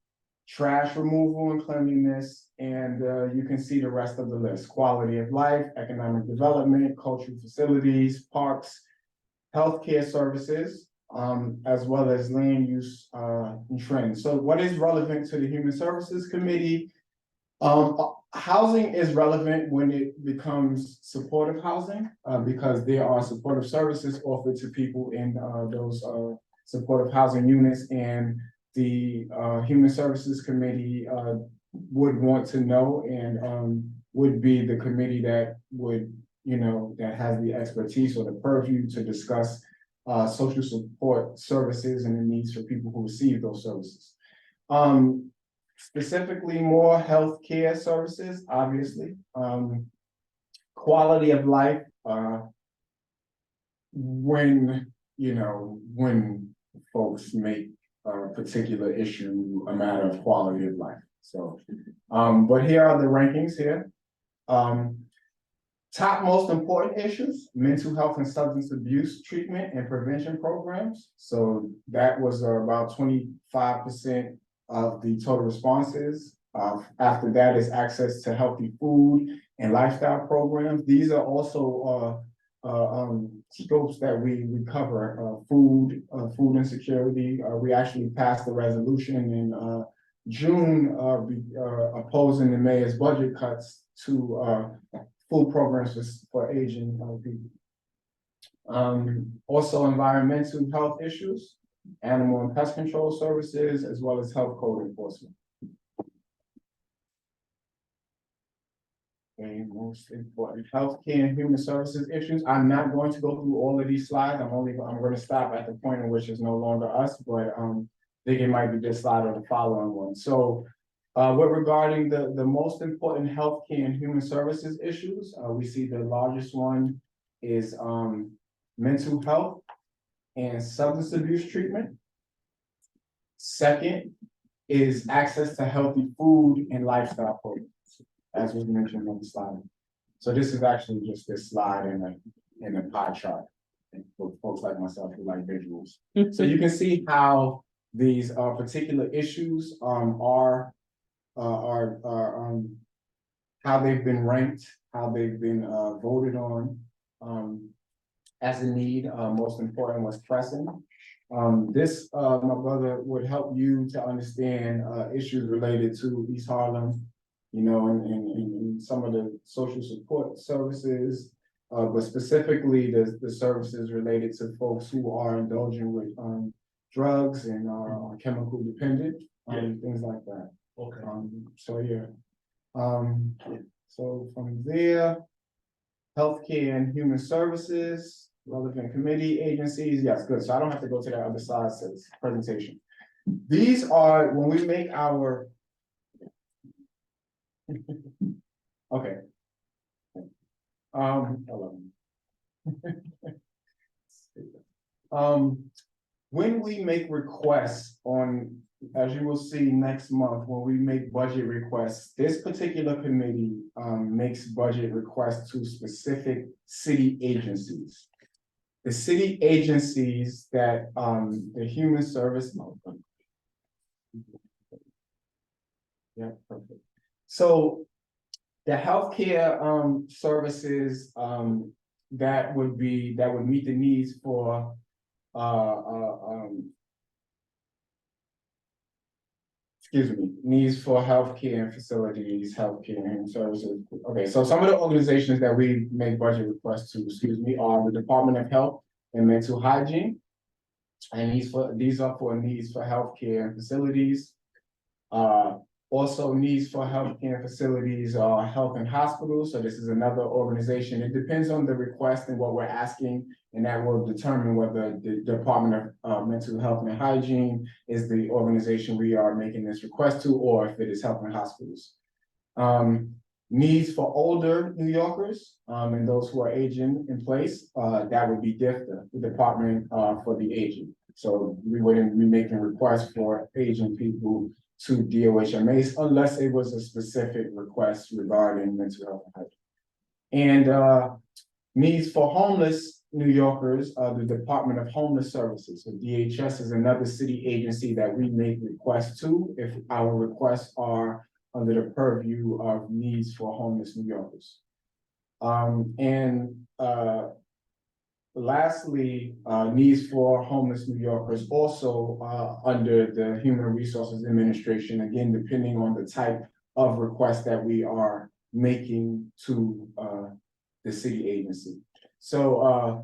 trash removal and cleanliness, and you can see the rest of the list. Quality of life, economic development, cultural facilities, parks, healthcare services, as well as land use and trends. So what is relevant to the Human Services Committee? Housing is relevant when it becomes supportive housing, because there are supportive services offered to people in those supportive housing units, and the Human Services Committee would want to know and would be the committee that would, that has the expertise or the purview to discuss social support services and the needs for people who receive those services. Specifically, more healthcare services, obviously, quality of life, when folks make a particular issue a matter of quality of life. So, but here are the rankings here. Top most important issues, mental health and substance abuse treatment and prevention programs. So that was about 25% of the total responses. After that is access to healthy food and lifestyle programs. These are also scopes that we cover, food insecurity. We actually passed the resolution in June, opposing the mayor's budget cuts to food programs for aging people. Also environmental health issues, animal and pest control services, as well as health code enforcement. And most important, healthcare and human services issues. I'm not going to go through all of these slides. I'm going to stop at the point in which it's no longer us, but I think it might be this slide or the following one. So with regarding the most important healthcare and human services issues, we see the largest one is mental health and substance abuse treatment. Second is access to healthy food and lifestyle programs, as was mentioned on the slide. So this is actually just this slide in a pie chart for folks like myself who like visuals. So you can see how these particular issues are how they've been ranked, how they've been voted on as a need. Most important was pressing. This, my brother, would help you to understand issues related to East Harlem, you know, and some of the social support services, but specifically the services related to folks who are indulging with drugs and are chemical dependent, things like that. Okay. So yeah. So from there, healthcare and human services, relevant committee, agencies, yes, good. So I don't have to go to that other side, says presentation. These are, when we make our, okay. When we make requests on, as you will see next month, when we make budget requests, this particular committee makes budget requests to specific city agencies. The city agencies that the human service. Yeah, perfect. So the healthcare services that would meet the needs for needs for healthcare facilities, healthcare and services. Okay, so some of the organizations that we make budget requests to, are the Department of Health and Mental Hygiene. And these are for needs for healthcare facilities. Also needs for healthcare facilities are health and hospitals. So this is another organization. It depends on the request and what we're asking, and that will determine whether the Department of Mental Health and Hygiene is the organization we are making this request to, or if it is health and hospitals. Needs for older New Yorkers and those who are aging in place, that would be DIFTA, the Department for the Aging. So we wouldn't be making requests for aging people to DOHMAs unless it was a specific request regarding mental health and hygiene. And needs for homeless New Yorkers, the Department of Homeless Services. So DHS is another city agency that we make requests to if our requests are under the purview of needs for homeless New Yorkers. Lastly, needs for homeless New Yorkers also under the Human Resources Administration, again, depending on the type of request that we are making to the city agency. So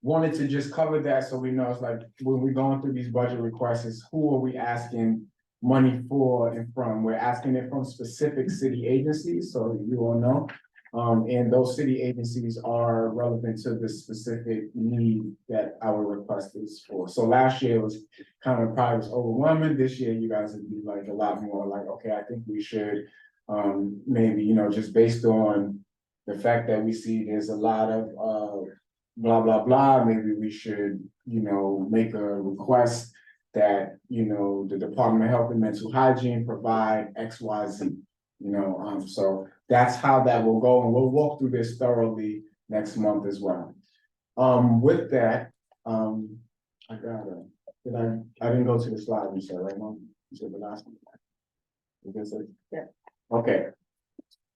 wanted to just cover that so we know it's like when we're going through these budget requests, is who are we asking money for and from? We're asking it from specific city agencies, so you all know. And those city agencies are relevant to the specific need that our request is for. So last year was probably was overwhelming. This year, you guys would be like a lot more like, okay, I think we should maybe, you know, just based on the fact that we see there's a lot of blah, blah, blah, maybe we should, you know, make a request that, you know, the Department of Health and Mental Hygiene provide XYZ. So that's how that will go, and we'll walk through this thoroughly next month as well. With that, I didn't go to the slide you said, right, Mom? You said the last one. You guys said- Yeah. Okay.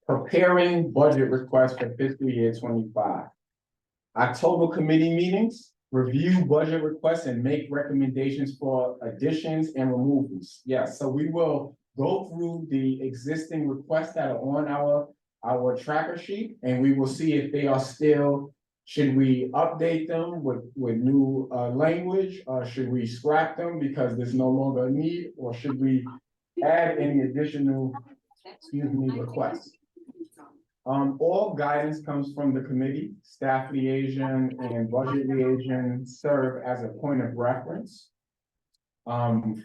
Preparing budget requests for fiscal year 25. October committee meetings, review budget requests and make recommendations for additions and removals. Yes, so we will go through the existing requests that are on our tracker sheet, and we will see if they are still, should we update them with new language? Should we scrap them because there's no longer a need, or should we add any additional, requests? All guidance comes from the committee. Staff liaison and budget liaison serve as a point of reference.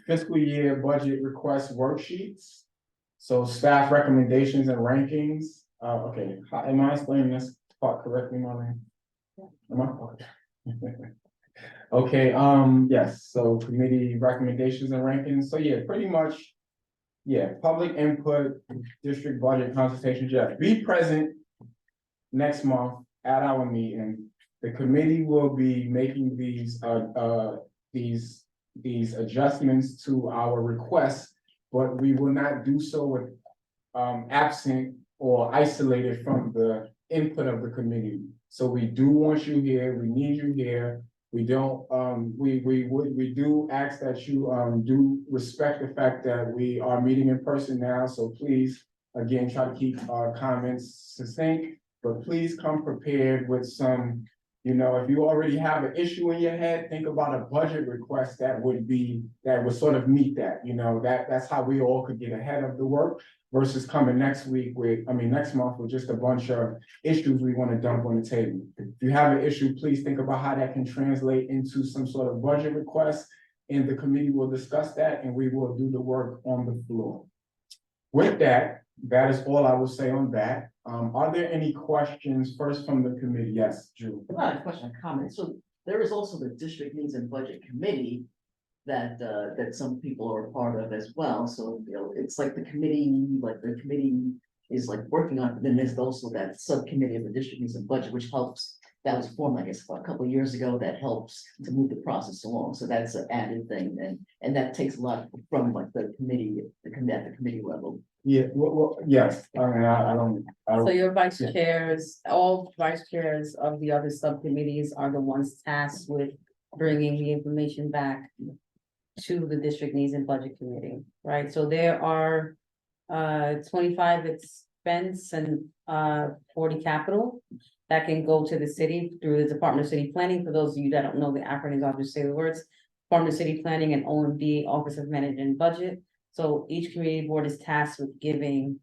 Fiscal year budget request worksheets. So staff recommendations and rankings. Okay, am I explaining this part correctly, Marlene? Am I? Okay, yes, so committee recommendations and rankings. So yeah, pretty much. Yeah, public input, district budget consultation, Jeff, be present next month at our meeting. The committee will be making these adjustments to our requests, but we will not do so with absent or isolated from the input of the committee. So we do want you here, we need you here. We don't, we do ask that you do respect the fact that we are meeting in person now, so please, again, try to keep our comments succinct, but please come prepared with some, if you already have an issue in your head, think about a budget request that would sort of meet that, that's how we all could get ahead of the work versus coming next month with just a bunch of issues we want to dump on the table. If you have an issue, please think about how that can translate into some sort of budget request, and the committee will discuss that, and we will do the work on the floor. With that, that is all I will say on that. Are there any questions first from the committee? Yes, Drew. Not a question, a comment. So there is also the district needs and budget committee that some people are a part of as well. So, it's like the committee is like working on it. Then there's also that subcommittee of the district needs and budget, which helps. That was formed, I guess, a couple of years ago, that helps to move the process along. So that's an added thing, and that takes a lot from like the committee, at the committee level. Yeah, well, yes, I mean, I don't. So your vice yeah. chairs, all vice chairs of the other subcommittees are the ones tasked with bringing the information back to the district needs and budget committee, right? So there are 25 expense and 40 capital that can go to the city through the Department of City Planning. For those of you that don't know the acronyms, I'll just say the words. Department of City Planning and OMB, Office of Management Budget. So each community board is tasked with giving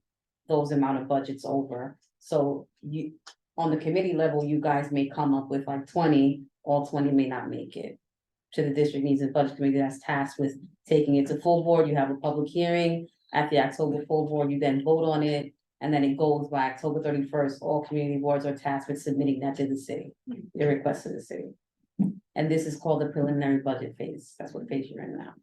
those amount of budgets over. So you, on the committee level, you guys may come up with like 20, all 20 may not make it to the district needs and budget committee that's tasked with taking it to full board. You have a public hearing at the October full board, you then vote on it, and then it goes by October 31st. All community boards are tasked with submitting that to the city, the request to the city. And this is called the preliminary budget phase. That's what phase you're in now.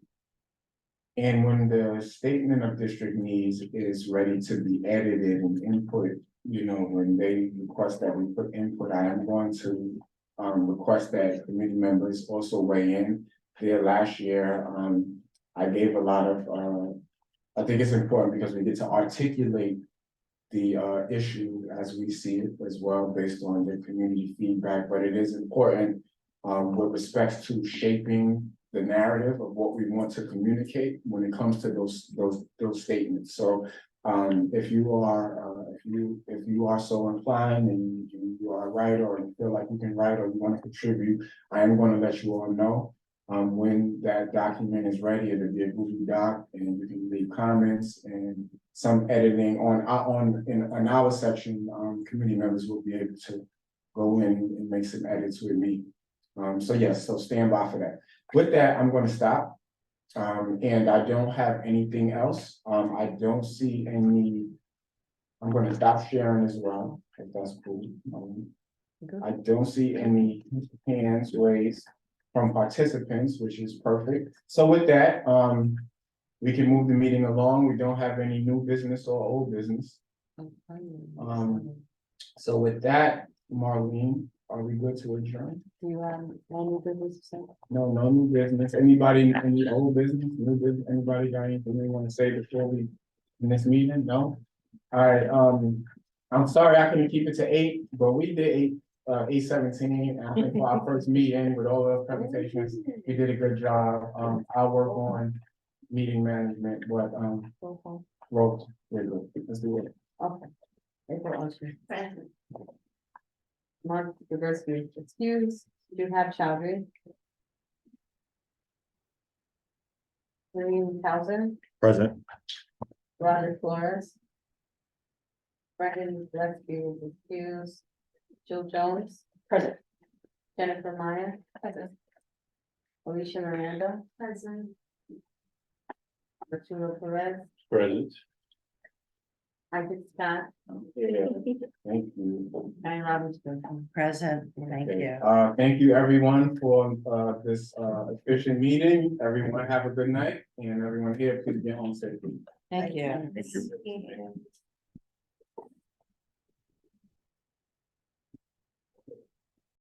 And when the statement of district needs is ready to be edited and input, when they request that we put input, I am going to request that committee members also weigh in. There last year, I gave a lot of, I think it's important because we get to articulate the issue as we see it as well, based on the community feedback, but it is important with respect to shaping the narrative of what we want to communicate when it comes to those statements. So if you are so inclined and you are a writer, or you feel like you can write, or you want to contribute, I am going to let you all know when that document is ready. It'll be a Google Doc, and you can leave comments and some editing on our section. Committee members will be able to go in and make some edits with me. So yes, so stand by for that. With that, I'm going to stop. And I don't have anything else. I don't see any. I'm going to stop sharing as well, if that's cool. I don't see any hands raised from participants, which is perfect. So with that, we can move the meeting along. We don't have any new business or old business. So with that, Marlene, are we good to adjourn? Do you have no new business to say? No, no new business. Anybody, any old business, new business, anybody got anything they want to say before we, in this meeting? No? All right, I'm sorry I couldn't keep it to 8, but we did 8:17. I think for our first meeting with all those presentations, we did a good job. I'll work on meeting management, but, well, let's do it. Okay. April Ocean. Mark Diversity excused. Do you have Chowdhury? William Townsend, Present. Roger Flores. Brendan Gillespie is excused. Jill Jones. Present. Jennifer Meyer. Present. Alicia Miranda. Present. Arturo Perez. Present. Isaac Scott. Thank you. Diane Robinson. Present, thank you. Thank you everyone for, this, efficient meeting. Everyone have a good night and everyone here, please get home safely. Thank you. Thank you.